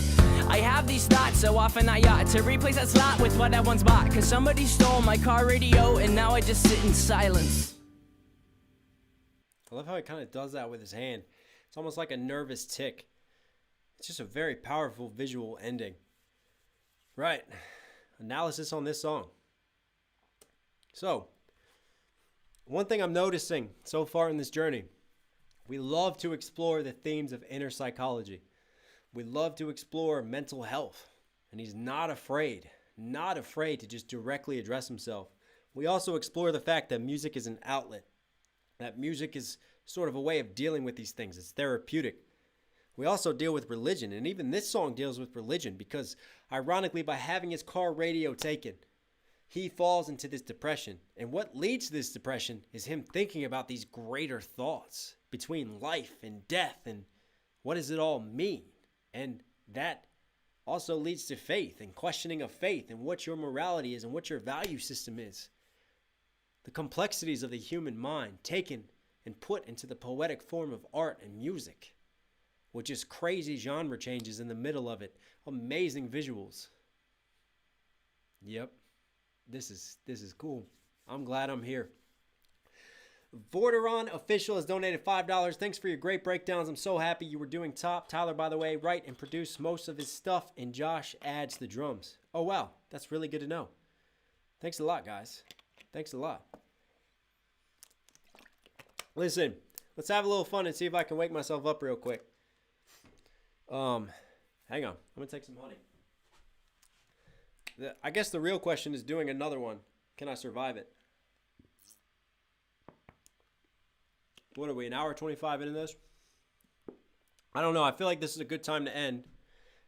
[SPEAKER 2] I have these thoughts so often I ought to replace that slot with what I once bought. Cause somebody stole my car radio and now I just sit in silence.
[SPEAKER 1] I love how he kind of does that with his hand. It's almost like a nervous tick. It's just a very powerful visual ending. Right. Analysis on this song. So, one thing I'm noticing so far in this journey, we love to explore the themes of inner psychology. We love to explore mental health. And he's not afraid to just directly address himself. We also explore the fact that music is an outlet. That music is sort of a way of dealing with these things. It's therapeutic. We also deal with religion, and even this song deals with religion because, ironically, by having his car radio taken, he falls into this depression. And what leads to this depression is him thinking about these greater thoughts between life and death and what does it all mean? And that also leads to faith and questioning of faith and what your morality is and what your value system is. The complexities of the human mind taken and put into the poetic form of art and music, with just crazy genre changes in the middle of it. Amazing visuals. Yep. This is cool. I'm glad I'm here. Vorteron Official has donated $5. Thanks for your great breakdowns. I'm so happy you were doing top. Tyler, by the way, write and produce most of his stuff, and Josh adds the drums. Oh, wow. That's really good to know. Thanks a lot, guys. Thanks a lot. Listen, let's have a little fun and see if I can wake myself up real quick. Hang on. I'm going to take some honey. I guess the real question is doing another one. Can I survive it? What are we, an hour 25 into this? I don't know. I feel like this is a good time to end,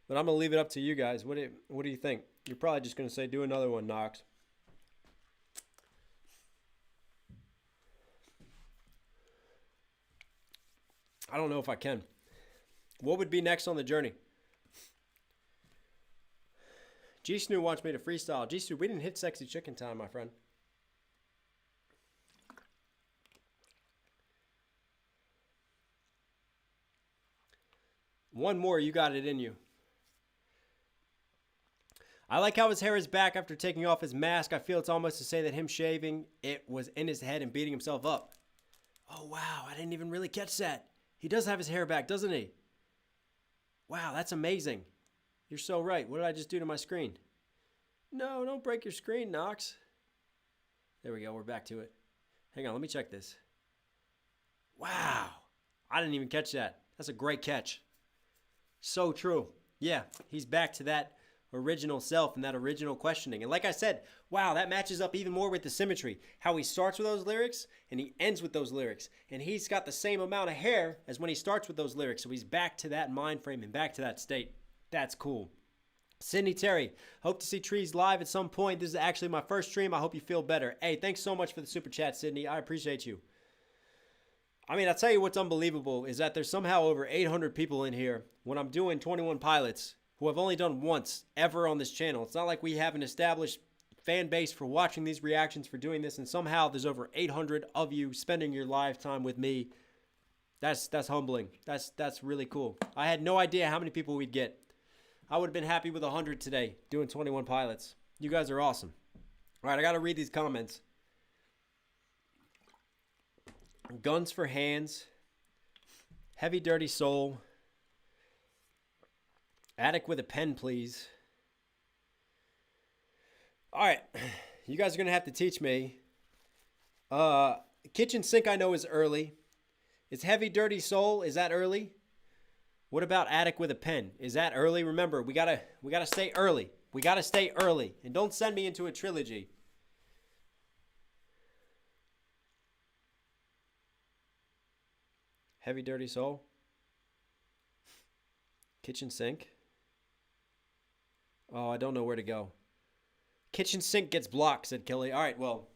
[SPEAKER 1] but I'm going to leave it up to you guys. What do you think? You're probably just going to say, do another one, Knox. I don't know if I can. What would be next on the journey? G-Snoo wants me to freestyle. G-Snoo, we didn't hit sexy chicken time, my friend. One more, you got it in you. I like how his hair is back after taking off his mask. I feel it's almost to say that him shaving it was in his head and beating himself up. Oh, wow. I didn't even really catch that. He does have his hair back, doesn't he? Wow, that's amazing. You're so right. What did I just do to my screen? No, don't break your screen, Knox. There we go. We're back to it. Hang on. Let me check this. Wow. I didn't even catch that. That's a great catch. So true. Yeah, he's back to that original self and that original questioning. And like I said, wow, that matches up even more with the symmetry. How he starts with those lyrics and he ends with those lyrics. And he's got the same amount of hair as when he starts with those lyrics. So he's back to that mind frame and back to that state. That's cool. Sydney Terry, hope to see Trees live at some point. This is actually my first stream. I hope you feel better. Hey, thanks so much for the super chat, Sydney. I appreciate you. I mean, I'll tell you what's unbelievable is that there's somehow over 800 people in here when I'm doing 21 Pilots who I've only done once ever on this channel. It's not like we have an established fan base for watching these reactions, for doing this, and somehow there's over 800 of you spending your lifetime with me. That's humbling. That's really cool. I had no idea how many people we'd get. I would have been happy with 100 today doing 21 Pilots. You guys are awesome. All right, I got to read these comments. Guns for Hands, Heavy Dirty Soul, Attic with a Pen, please. All right, you guys are going to have to teach me. Kitchen Sink I know is early. Is Heavy Dirty Soul, is that early? What about Attic with a Pen? Is that early? Remember, we gotta stay early. We gotta stay early. And don't send me into a trilogy. Heavy Dirty Soul. Kitchen Sink. Oh, I don't know where to go. Kitchen Sink gets blocked, said Kelly. All right, well,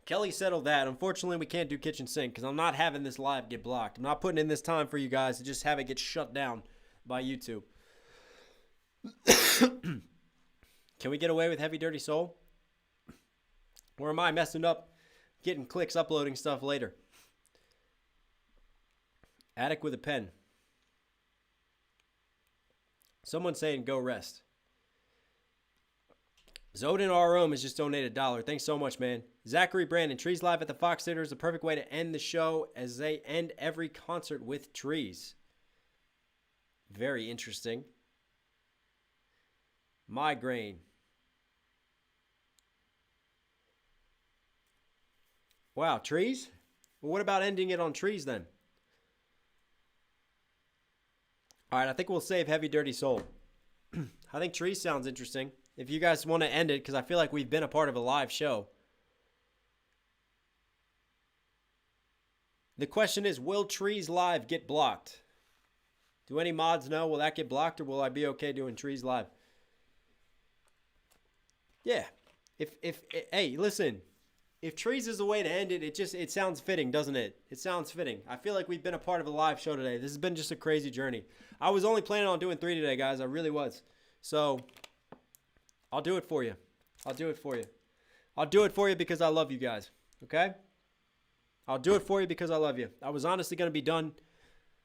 [SPEAKER 1] Kelly settled that. Unfortunately, we can't do Kitchen Sink because I'm not having this live get blocked. I'm not putting in this time for you guys to just have it get shut down by YouTube. Can we get away with Heavy Dirty Soul? Or am I messing up getting clicks uploading stuff later. Attic with a pen. Someone saying go rest. Zodin ROM has just donated $1. Thanks so much, man. Zachary Brandon, Trees Live at the Fox Theater is the perfect way to end the show as they end every concert with trees. Very interesting. Migraine. Wow, trees? Well, what about ending it on trees then? All right, I think we'll save Heavy Dirty Soul. I think trees sounds interesting. If you guys want to end it, because I feel like we've been a part of a live show. The question is, will Trees Live get blocked? Do any mods know? Will that get blocked, or will I be okay doing Trees Live? Yeah. Hey, listen. If trees is the way to end it, it sounds fitting, doesn't it? It sounds fitting. I feel like we've been a part of a live show today. This has been just a crazy journey. I was only planning on doing 3 today, guys. I really was. So, I'll do it for you. I'll do it for you. I'll do it for you because I love you guys. Okay? I'll do it for you because I love you. I was honestly going to be done.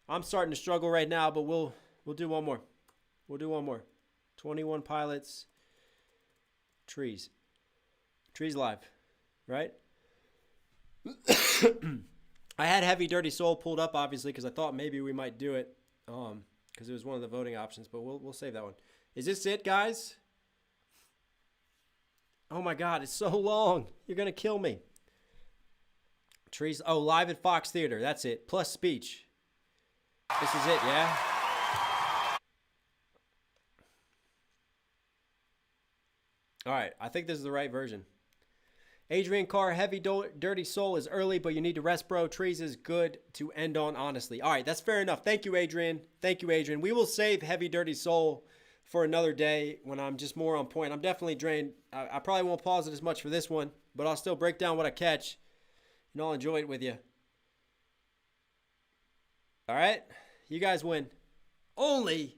[SPEAKER 1] I'm starting to struggle right now, but we'll do one more. We'll do one more. 21 Pilots. Trees. Trees Live. Right? I had Heavy Dirty Soul pulled up, obviously, because I thought maybe we might do it. Because it was one of the voting options, but we'll save that one. Is this it, guys? Oh my God, it's so long. You're going to kill me. Trees. Oh, live at Fox Theater. That's it. Plus speech. This is it, yeah? All right. I think this is the right version. Adrian Carr, Heavy Dirty Soul is early, but you need to rest, bro. Trees is good to end on, honestly. All right. That's fair enough. Thank you, Adrian. Thank you, Adrian. We will save Heavy Dirty Soul for another day when I'm just more on point. I'm definitely drained. I probably won't pause it as much for this one, but I'll still break down what I catch, and I'll enjoy it with you. All right? You guys win. Only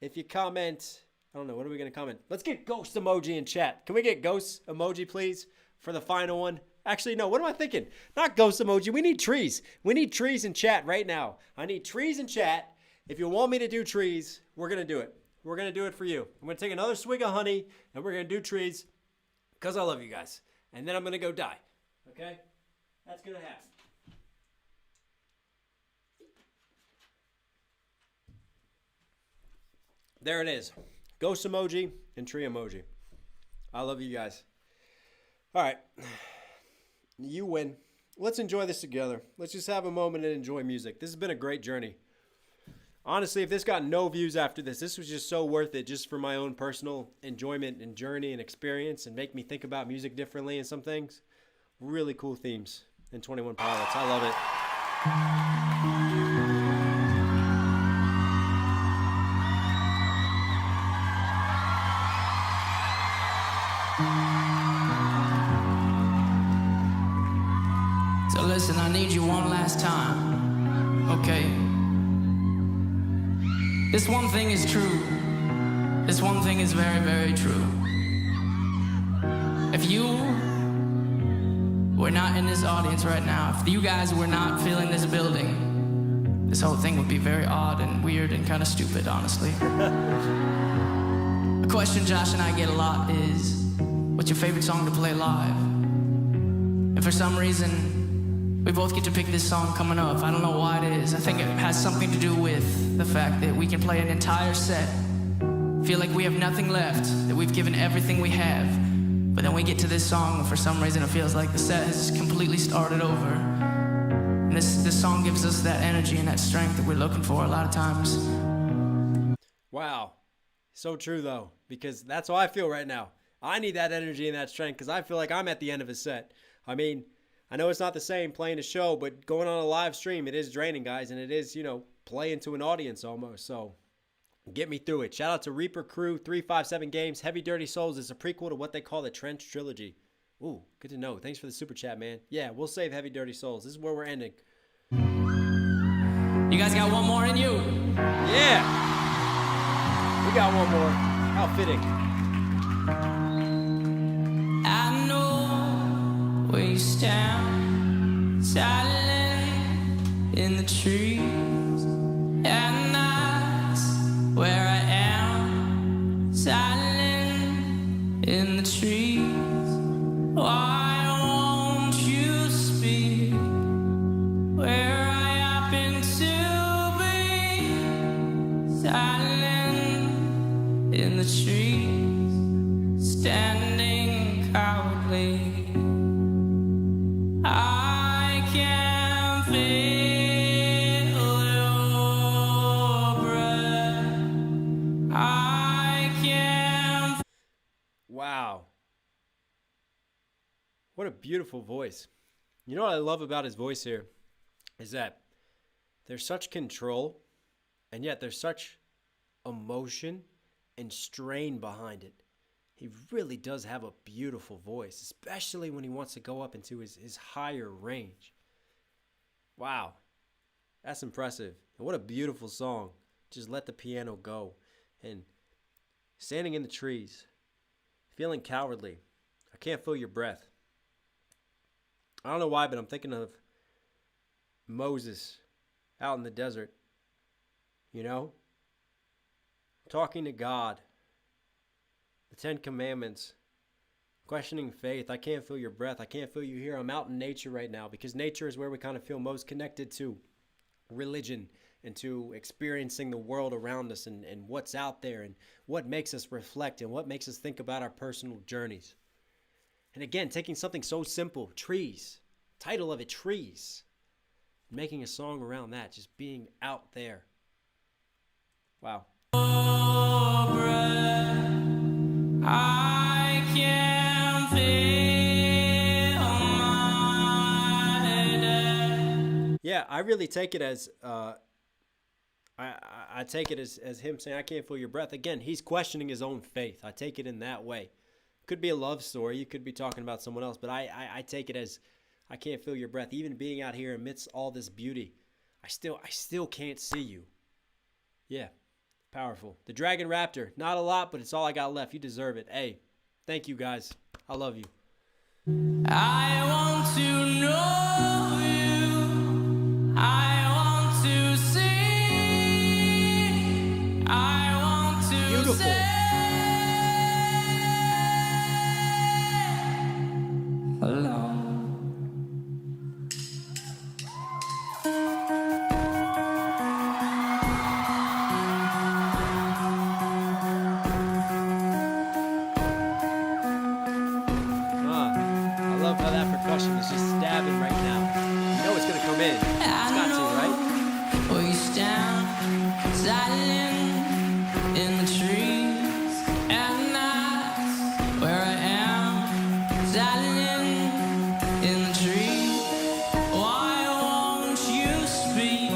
[SPEAKER 1] if you comment. I don't know. What are we going to comment? Let's get ghost emoji in chat. Can we get ghost emoji, please, for the final one? Actually, no. What am I thinking? Not ghost emoji. We need trees. We need trees in chat right now. I need trees in chat. If you want me to do trees, we're going to do it. We're going to do it for you. I'm going to take another swig of honey, and we're going to do trees because I love you guys. And then I'm going to go die. Okay? That's going to happen. There it is. Ghost emoji and tree emoji. I love you guys. All right. You win. Let's enjoy this together. Let's just have a moment and enjoy music. This has been a great journey. Honestly, if this got no views after this was just so worth it just for my own personal enjoyment and journey and experience and make me think about music differently and some things. Really cool themes in 21 Pilots. I love it.
[SPEAKER 2] So listen, I need you one last time, okay? This one thing is true. This one thing is very, very true. If you were not in this audience right now, if you guys were not filling this building, this whole thing would be very odd and weird and kind of stupid, honestly. A question Josh and I get a lot is, what's your favorite song to play live? And for some reason, we both get to pick this song coming up. I don't know why it is. I think it has something to do with the fact that we can play an entire set, feel like we have nothing left, that we've given everything we have, but then we get to this song and for some reason it feels like the set has completely started over. And this song gives us that energy and that strength that we're looking for a lot of times.
[SPEAKER 1] Wow. So true, though, because that's how I feel right now. I need that energy and that strength because I feel like I'm at the end of a set. I mean, I know it's not the same playing a show, but going on a live stream, it is draining, guys, and it is, playing to an audience almost. So get me through it. Shout out to Reaper Crew 357 Games. Heavy Dirty Souls is a prequel to what they call the Trench Trilogy. Ooh, good to know. Thanks for the super chat, man. Yeah, we'll save Heavy Dirty Souls. This is where we're ending.
[SPEAKER 2] You guys got one more in you?
[SPEAKER 1] Yeah. We got one more. How fitting.
[SPEAKER 2] I know where you stand, silent in the trees, and that's where I am, silent in the trees. Why won't you speak where I happen to be, silent in the trees, standing cowardly? I can feel your breath. I can.
[SPEAKER 1] Wow. What a beautiful voice. You know what I love about his voice here is that there's such control, and yet there's such emotion and strain behind it. He really does have a beautiful voice, especially when he wants to go up into his higher range. Wow. That's impressive. And what a beautiful song. Just let the piano go. And standing in the trees, feeling cowardly. I can't feel your breath. I don't know why, but I'm thinking of Moses out in the desert, you know, talking to God, the 10 Commandments, questioning faith. I can't feel your breath. I can't feel you here. I'm out in nature right now, because nature is where we kind of feel most connected to religion and to experiencing the world around us and what's out there and what makes us reflect and what makes us think about our personal journeys. And again, taking something so simple, trees, title of it, Trees, making a song around that, just being out there. Wow.
[SPEAKER 2] I can feel my day.
[SPEAKER 1] Yeah, I really take it as I take it as him saying, I can't feel your breath. Again, he's questioning his own faith. I take it in that way. Could be a love story. You could be talking about someone else, but I take it as I can't feel your breath. Even being out here amidst all this beauty, I still can't see you. Yeah, powerful. The Dragon Raptor, not a lot, but it's all I got left. You deserve it. Hey, thank you guys. I love you.
[SPEAKER 2] I want to know you. I want to see. I want to
[SPEAKER 1] Beautiful.
[SPEAKER 2] say hello.
[SPEAKER 1] I love how that percussion is just stabbing right now. You know it's going to come in. It's got to, right?
[SPEAKER 2] Where you stand, silent in the trees, and that's where I am, silent in the trees. Why won't you speak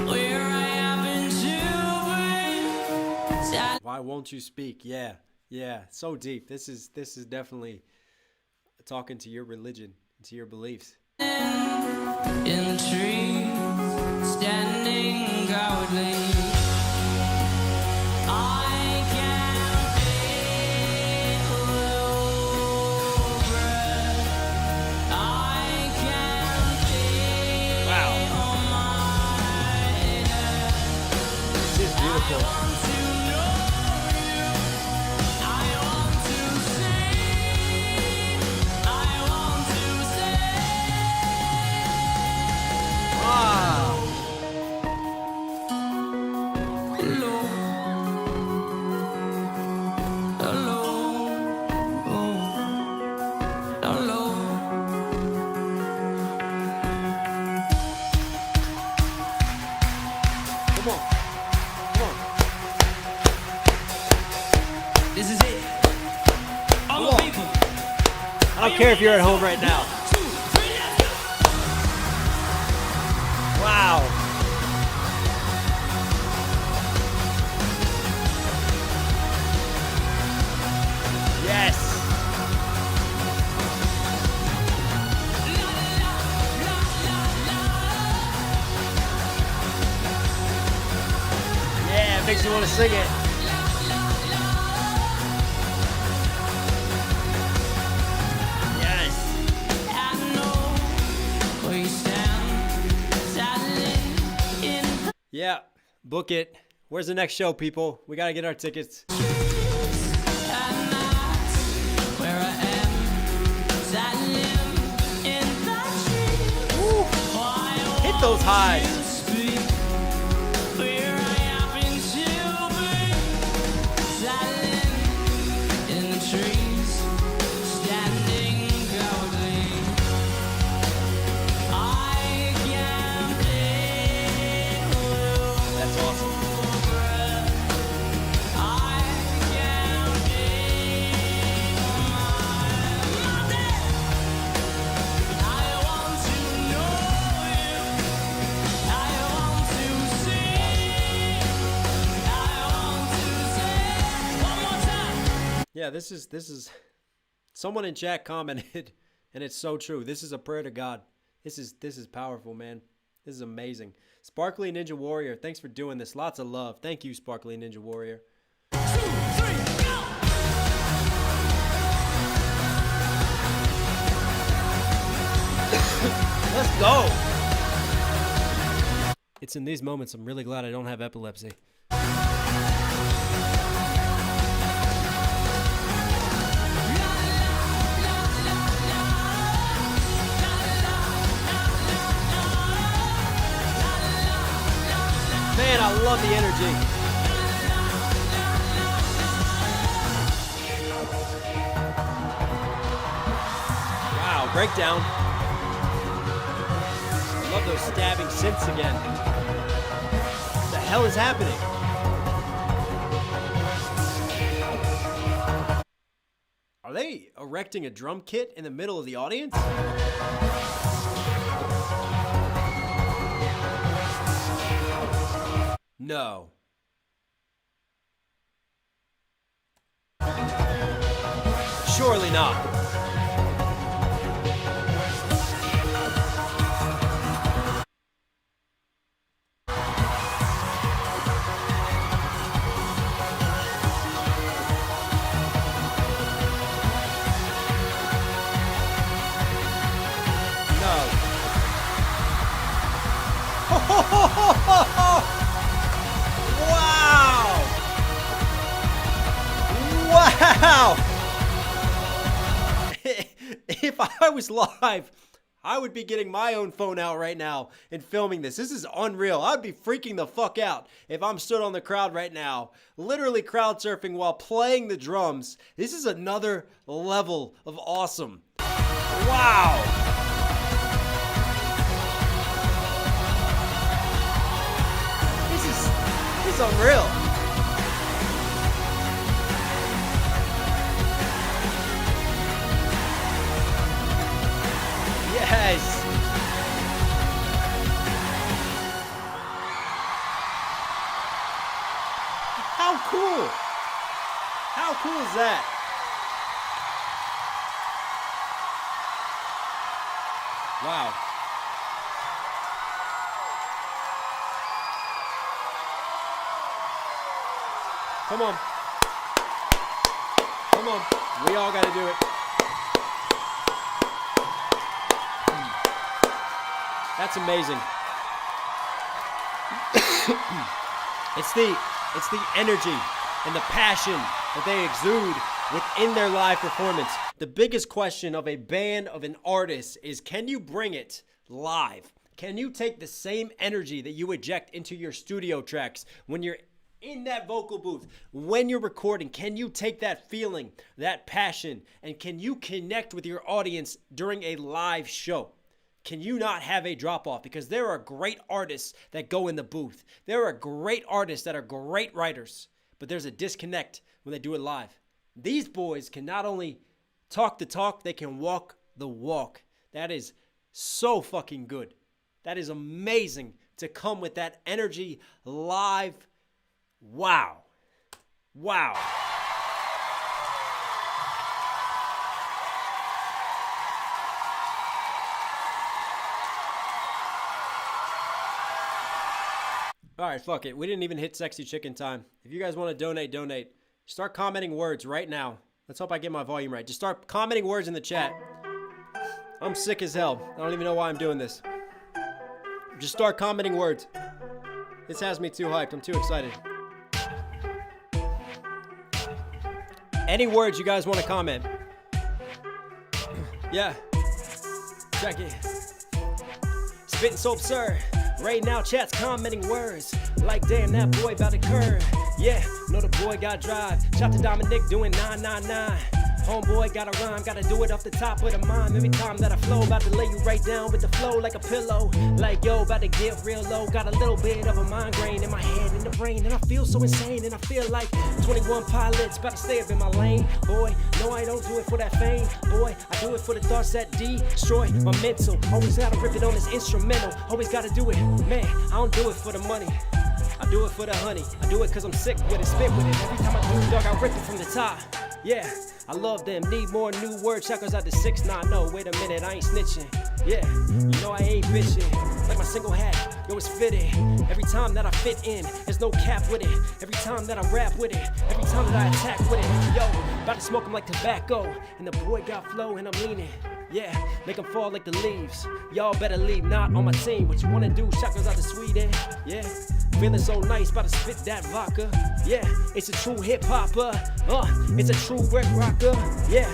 [SPEAKER 2] where I happen to be?
[SPEAKER 1] Why won't you speak? Yeah. So deep. This is definitely talking to your religion, to your beliefs.
[SPEAKER 2] In the trees, standing cowardly. I can feel your breath. I can feel my death.
[SPEAKER 1] This is beautiful.
[SPEAKER 2] I want to know you. I want to see. I want to say.
[SPEAKER 1] Wow.
[SPEAKER 2] Hello. Hello. Oh. Hello.
[SPEAKER 1] Come on.
[SPEAKER 2] This is it. All the people.
[SPEAKER 1] I don't care if you're at home right now.
[SPEAKER 2] 2, 3, let's go.
[SPEAKER 1] Wow. Yes. Yeah, it makes you want to sing it. Yes. Yeah, book it. Where's the next show, people? We got to get our tickets. Hit those highs. Yeah, this is someone in chat commented, and it's so true. This is a prayer to God. This is powerful, man. This is amazing. Sparkly Ninja Warrior, thanks for doing this. Lots of love. Thank you, Sparkly Ninja Warrior. 2, 3, go! Let's go. It's in these moments I'm really glad I don't have epilepsy. Man, I love the energy. Wow, breakdown. I love those stabbing synths again. What the hell is happening? Are they erecting a drum kit in the middle of the audience? No. Surely not. No. Wow! Wow! If I was live, I would be getting my own phone out right now and filming this. This is unreal. I'd be freaking the fuck out if I'm stood on the crowd right now, literally crowd surfing while playing the drums. This is another level of awesome. Wow! This is unreal. Yes. How cool? How cool is that? Wow. Come on. Come on. We all got to do it. That's amazing. It's the energy and the passion that they exude within their live performance. The biggest question of a band, of an artist, is can you bring it live? Can you take the same energy that you eject into your studio tracks when you're in that vocal booth, when you're recording? Can you take that feeling, that passion, and can you connect with your audience during a live show? Can you not have a drop-off? Because there are great artists that go in the booth. There are great artists that are great writers, but there's a disconnect when they do it live. These boys can not only talk the talk, they can walk the walk. That is so fucking good. That is amazing to come with that energy live. Wow. Wow. All right, fuck it. We didn't even hit sexy chicken time. If you guys want to donate, donate. Start commenting words right now. Let's hope I get my volume right. Just start commenting words in the chat. I'm sick as hell. I don't even know why I'm doing this. Just start commenting words. This has me too hyped. I'm too excited. Any words you guys want to comment? Yeah. Check it. Spitting so absurd. Right now, chat's commenting words. Like, damn, that boy about to curve. Yeah, know the boy got drive. Shout to Dominic doing 999. Homeboy got a rhyme, gotta do it off the top of the mind. Every time that I flow, about to lay you right down with the flow like a pillow. Like, yo, about to get real low. Got a little bit of a migraine in my head, in the brain. And I feel so insane, and I feel like 21 pilots. About to stay up in my lane. Boy, no, I don't do it for that fame. Boy, I do it for the thoughts that destroy my mental. Always gotta rip it on this instrumental. Always gotta do it, man, I don't do it for the money. I do it for the honey. I do it cause I'm sick with it, spit with it. Every time I do it, dog, I rip it from the top. Yeah, I love them. Need more new words. Shout goes out to 6ix9ine. No, wait a minute, I ain't snitching. Yeah, you know I ain't bitching. Like my single hat, yo, it's fitted. Every time that I fit in, there's no cap with it. Every time that I rap with it, every time that I attack with it. Yo, about to smoke 'em like tobacco. And the boy got flow and I'm leaning. Yeah, make 'em fall like the leaves. Y'all better leave not on my team. What you wanna do? Shout goes out to Sweden. Yeah, feeling so nice, about to spit that vodka. Yeah, it's a true hip-hopper. It's a true rip rocker. Yeah,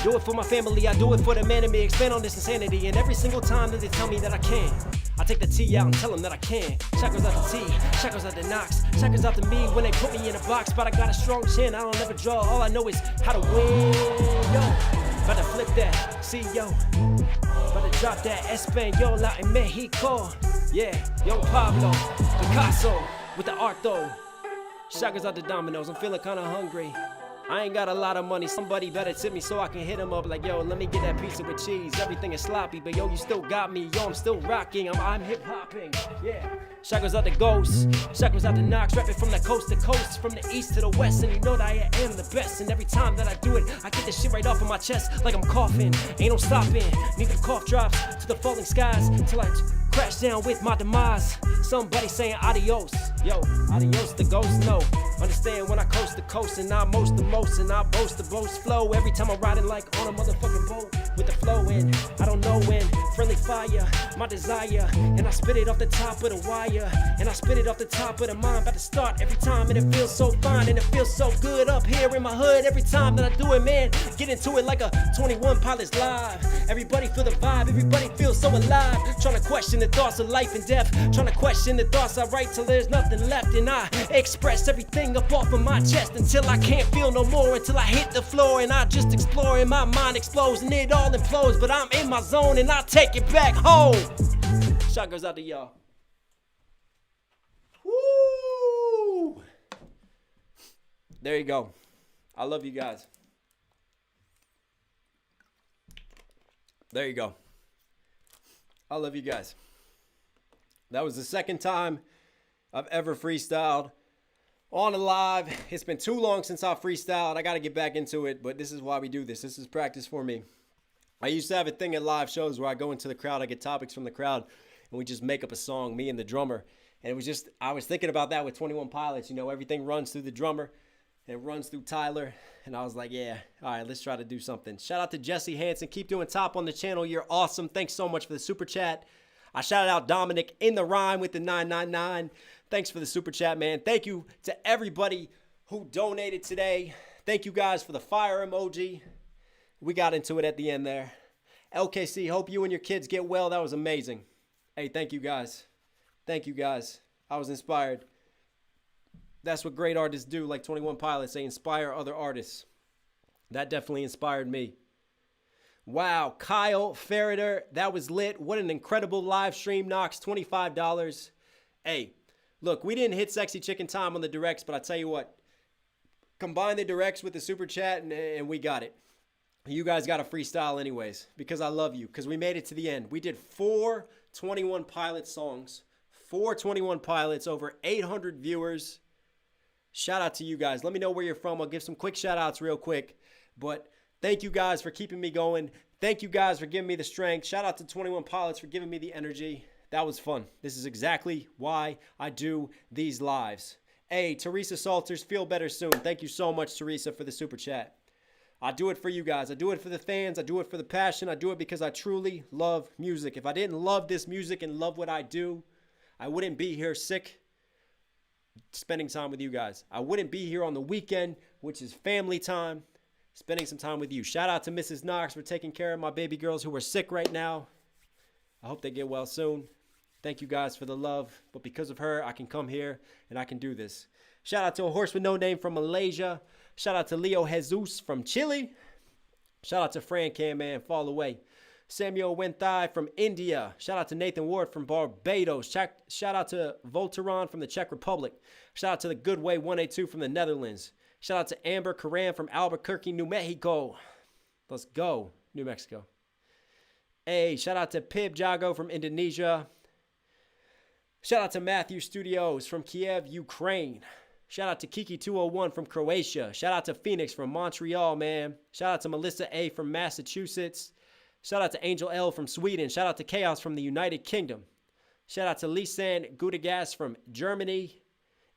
[SPEAKER 1] do it for my family, I do it for the man in me. Expand on this insanity, and every single time that they tell me that I can, I take the T out and tell them that I can. Shout goes out to T, shout goes out to Knox. Shout goes out to me when they put me in a box. But I got a strong chin, I don't ever draw. All I know is how to win, yo. About to flip that, see, yo. About to drop that Espanol out in Mexico. Yeah, young Pablo, Picasso, with the art though. Shout goes out to Domino's, I'm feeling kinda hungry. I ain't got a lot of money, somebody better tip me so I can hit him up like, yo, let me get that pizza with cheese. Everything is sloppy, but yo, you still got me. Yo, I'm still rocking, I'm hip-hopping, yeah. Shout goes out to Ghost, shout goes out to Knox, rapping from the coast to coast, from the east to the west, and you know that I am the best. And every time that I do it, I get this shit right off of my chest like I'm coughing. Ain't no stopping, need the cough drops to the falling skies, till I crash down with my demise. Somebody saying adios, yo, adios the ghost, no. Understand when I coast to coast and I most the most and I boast the boast flow. Every time I'm riding like on a motherfucking boat with the flow in, I don't know when, friendly fire, my desire. And I spit it off the top of the wire, and I spit it off the top of the mind. About to start every time and it feels so fine and it feels so good up here in my hood. Every time that I do it, man, get into it like a 21 Pilots live. Everybody feel the vibe, everybody feels so alive. Trying to question the thoughts of life and death, trying to question the thoughts I write till there's nothing left. And I express everything up off of my chest until I can't feel no more, until I hit the floor and I just explore and my mind explodes and it all implodes. But I'm in my zone and I take it back home. Shout goes out to y'all. Woo! There you go. I love you guys. There you go. I love you guys. That was the second time I've ever freestyled on a live. It's been too long since I freestyled. I got to get back into it, but this is why we do this. This is practice for me. I used to have a thing at live shows where I go into the crowd, I get topics from the crowd, and we just make up a song, me and the drummer. And it was just, I was thinking about that with 21 Pilots. You know, everything runs through the drummer and it runs through Tyler. And I was like, yeah, all right, let's try to do something. Shout out to Jesse Hansen. Keep doing top on the channel. You're awesome. Thanks so much for the super chat. I shouted out Dominic in the rhyme with the 999. Thanks for the super chat, man. Thank you to everybody who donated today. Thank you guys for the fire emoji. We got into it at the end there. LKC, hope you and your kids get well. That was amazing. Hey, thank you guys. Thank you guys. I was inspired. That's what great artists do, like 21 Pilots. They inspire other artists. That definitely inspired me. Wow, Kyle Ferreter, that was lit. What an incredible live stream, Knox, $25. Hey, look, we didn't hit Sexy Chicken time on the directs, but I tell you what, combine the directs with the super chat and we got it. You guys got a freestyle anyways, because I love you, because we made it to the end. We did 4 21 Pilots songs, 4 21 Pilots, over 800 viewers. Shout out to you guys. Let me know where you're from. I'll give some quick shout outs real quick, but thank you guys for keeping me going. Thank you guys for giving me the strength. Shout out to 21 Pilots for giving me the energy. That was fun. This is exactly why I do these lives. Hey, Teresa Salters, feel better soon. Thank you so much, Teresa, for the super chat. I do it for you guys. I do it for the fans. I do it for the passion. I do it because I truly love music. If I didn't love this music and love what I do, I wouldn't be here sick. spending time with you guys. I wouldn't be here on the weekend, which is family time, spending some time with you. Shout out to Mrs. Knox for taking care of my baby girls who are sick right now. I hope they get well soon. Thank you guys for the love. But because of her, I can come here and I can do this. Shout out to a horse with no name from Malaysia. Shout out to Leo Jesus from Chile. Shout out to Fran Cam Man, Fall Away. Samuel Wenthai from India. Shout out to Nathan Ward from Barbados. Shout out to Volteron from the Czech Republic. Shout out to the Goodway 182 from the Netherlands. Shout out to Amber Karam from Albuquerque, New Mexico. Let's go, New Mexico. Hey, shout out to Pib Jago from Indonesia. Shout out to Matthew Studios from Kiev, Ukraine. Shout out to Kiki201 from Croatia. Shout out to Phoenix from Montreal, man. Shout out to Melissa A from Massachusetts. Shout out to Angel L from Sweden. Shout out to Chaos from the United Kingdom. Shout out to Lisan Gudegas from Germany.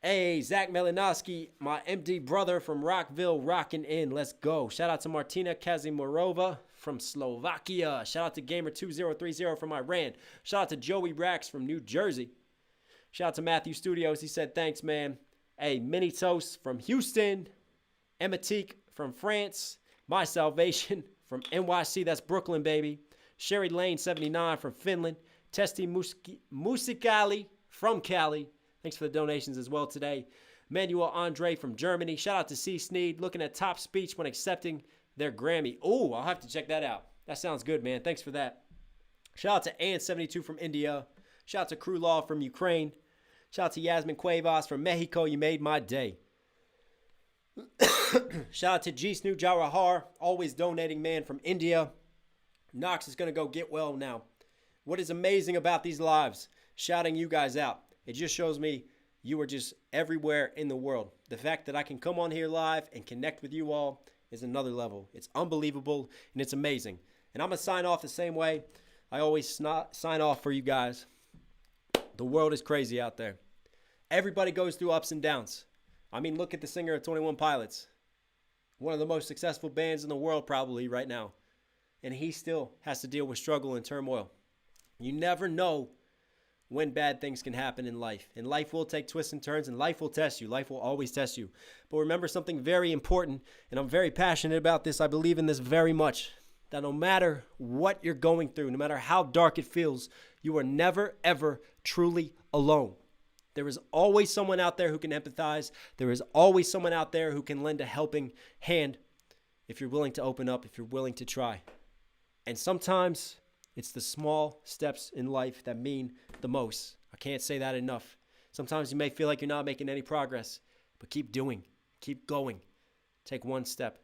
[SPEAKER 1] Hey, Zach Melinowski, my MD brother from Rockville, rocking in. Let's go. Shout out to Martina Kazimorova from Slovakia. Shout out to Gamer2030 from Iran. Shout out to Joey Rax from New Jersey. Shout out to Matthew Studios. He said, thanks, man. Hey, Mini Toast from Houston. Ematique from France. My Salvation from NYC. That's Brooklyn, baby. Sherry Lane 79 from Finland. Testi Musicali from Cali. Thanks for the donations as well today. Manuel Andre from Germany. Shout out to C. Sneed, looking at top speech when accepting their Grammy. Oh, I'll have to check that out. That sounds good, man. Thanks for that. Shout out to Ann72 from India. Shout out to Crew Law from Ukraine. Shout out to Yasmin Cuevas from Mexico. You made my day. Shout out to G. Snu Jawahar, always donating, man, from India. Knox is going to go get well now. What is amazing about these lives, shouting you guys out, it just shows me you are just everywhere in the world. The fact that I can come on here live and connect with you all is another level. It's unbelievable, and it's amazing. And I'm going to sign off the same way I always sign off for you guys. The world is crazy out there. Everybody goes through ups and downs. I mean, look at the singer of 21 Pilots. One of the most successful bands in the world probably right now. And he still has to deal with struggle and turmoil. You never know when bad things can happen in life. And life will take twists and turns, and life will test you. Life will always test you. But remember something very important, and I'm very passionate about this. I believe in this very much, that no matter what you're going through, no matter how dark it feels, you are never, ever truly alone. There is always someone out there who can empathize. There is always someone out there who can lend a helping hand if you're willing to open up, if you're willing to try. And sometimes it's the small steps in life that mean the most. I can't say that enough. Sometimes you may feel like you're not making any progress, but keep doing, keep going. Take one step,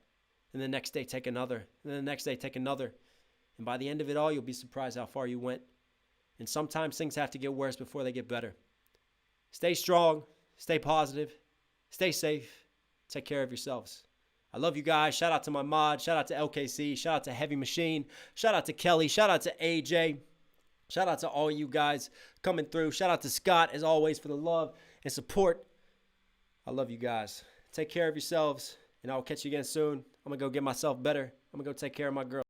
[SPEAKER 1] and the next day take another, and the next day take another. And by the end of it all, you'll be surprised how far you went. And sometimes things have to get worse before they get better. Stay strong, stay positive, stay safe, take care of yourselves. I love you guys. Shout out to my mod. Shout out to LKC. Shout out to Heavy Machine. Shout out to Kelly. Shout out to AJ. Shout out to all you guys coming through. Shout out to Scott, as always, for the love and support. I love you guys. Take care of yourselves, and I'll catch you again soon. I'm going to go get myself better. I'm going to go take care of my girl.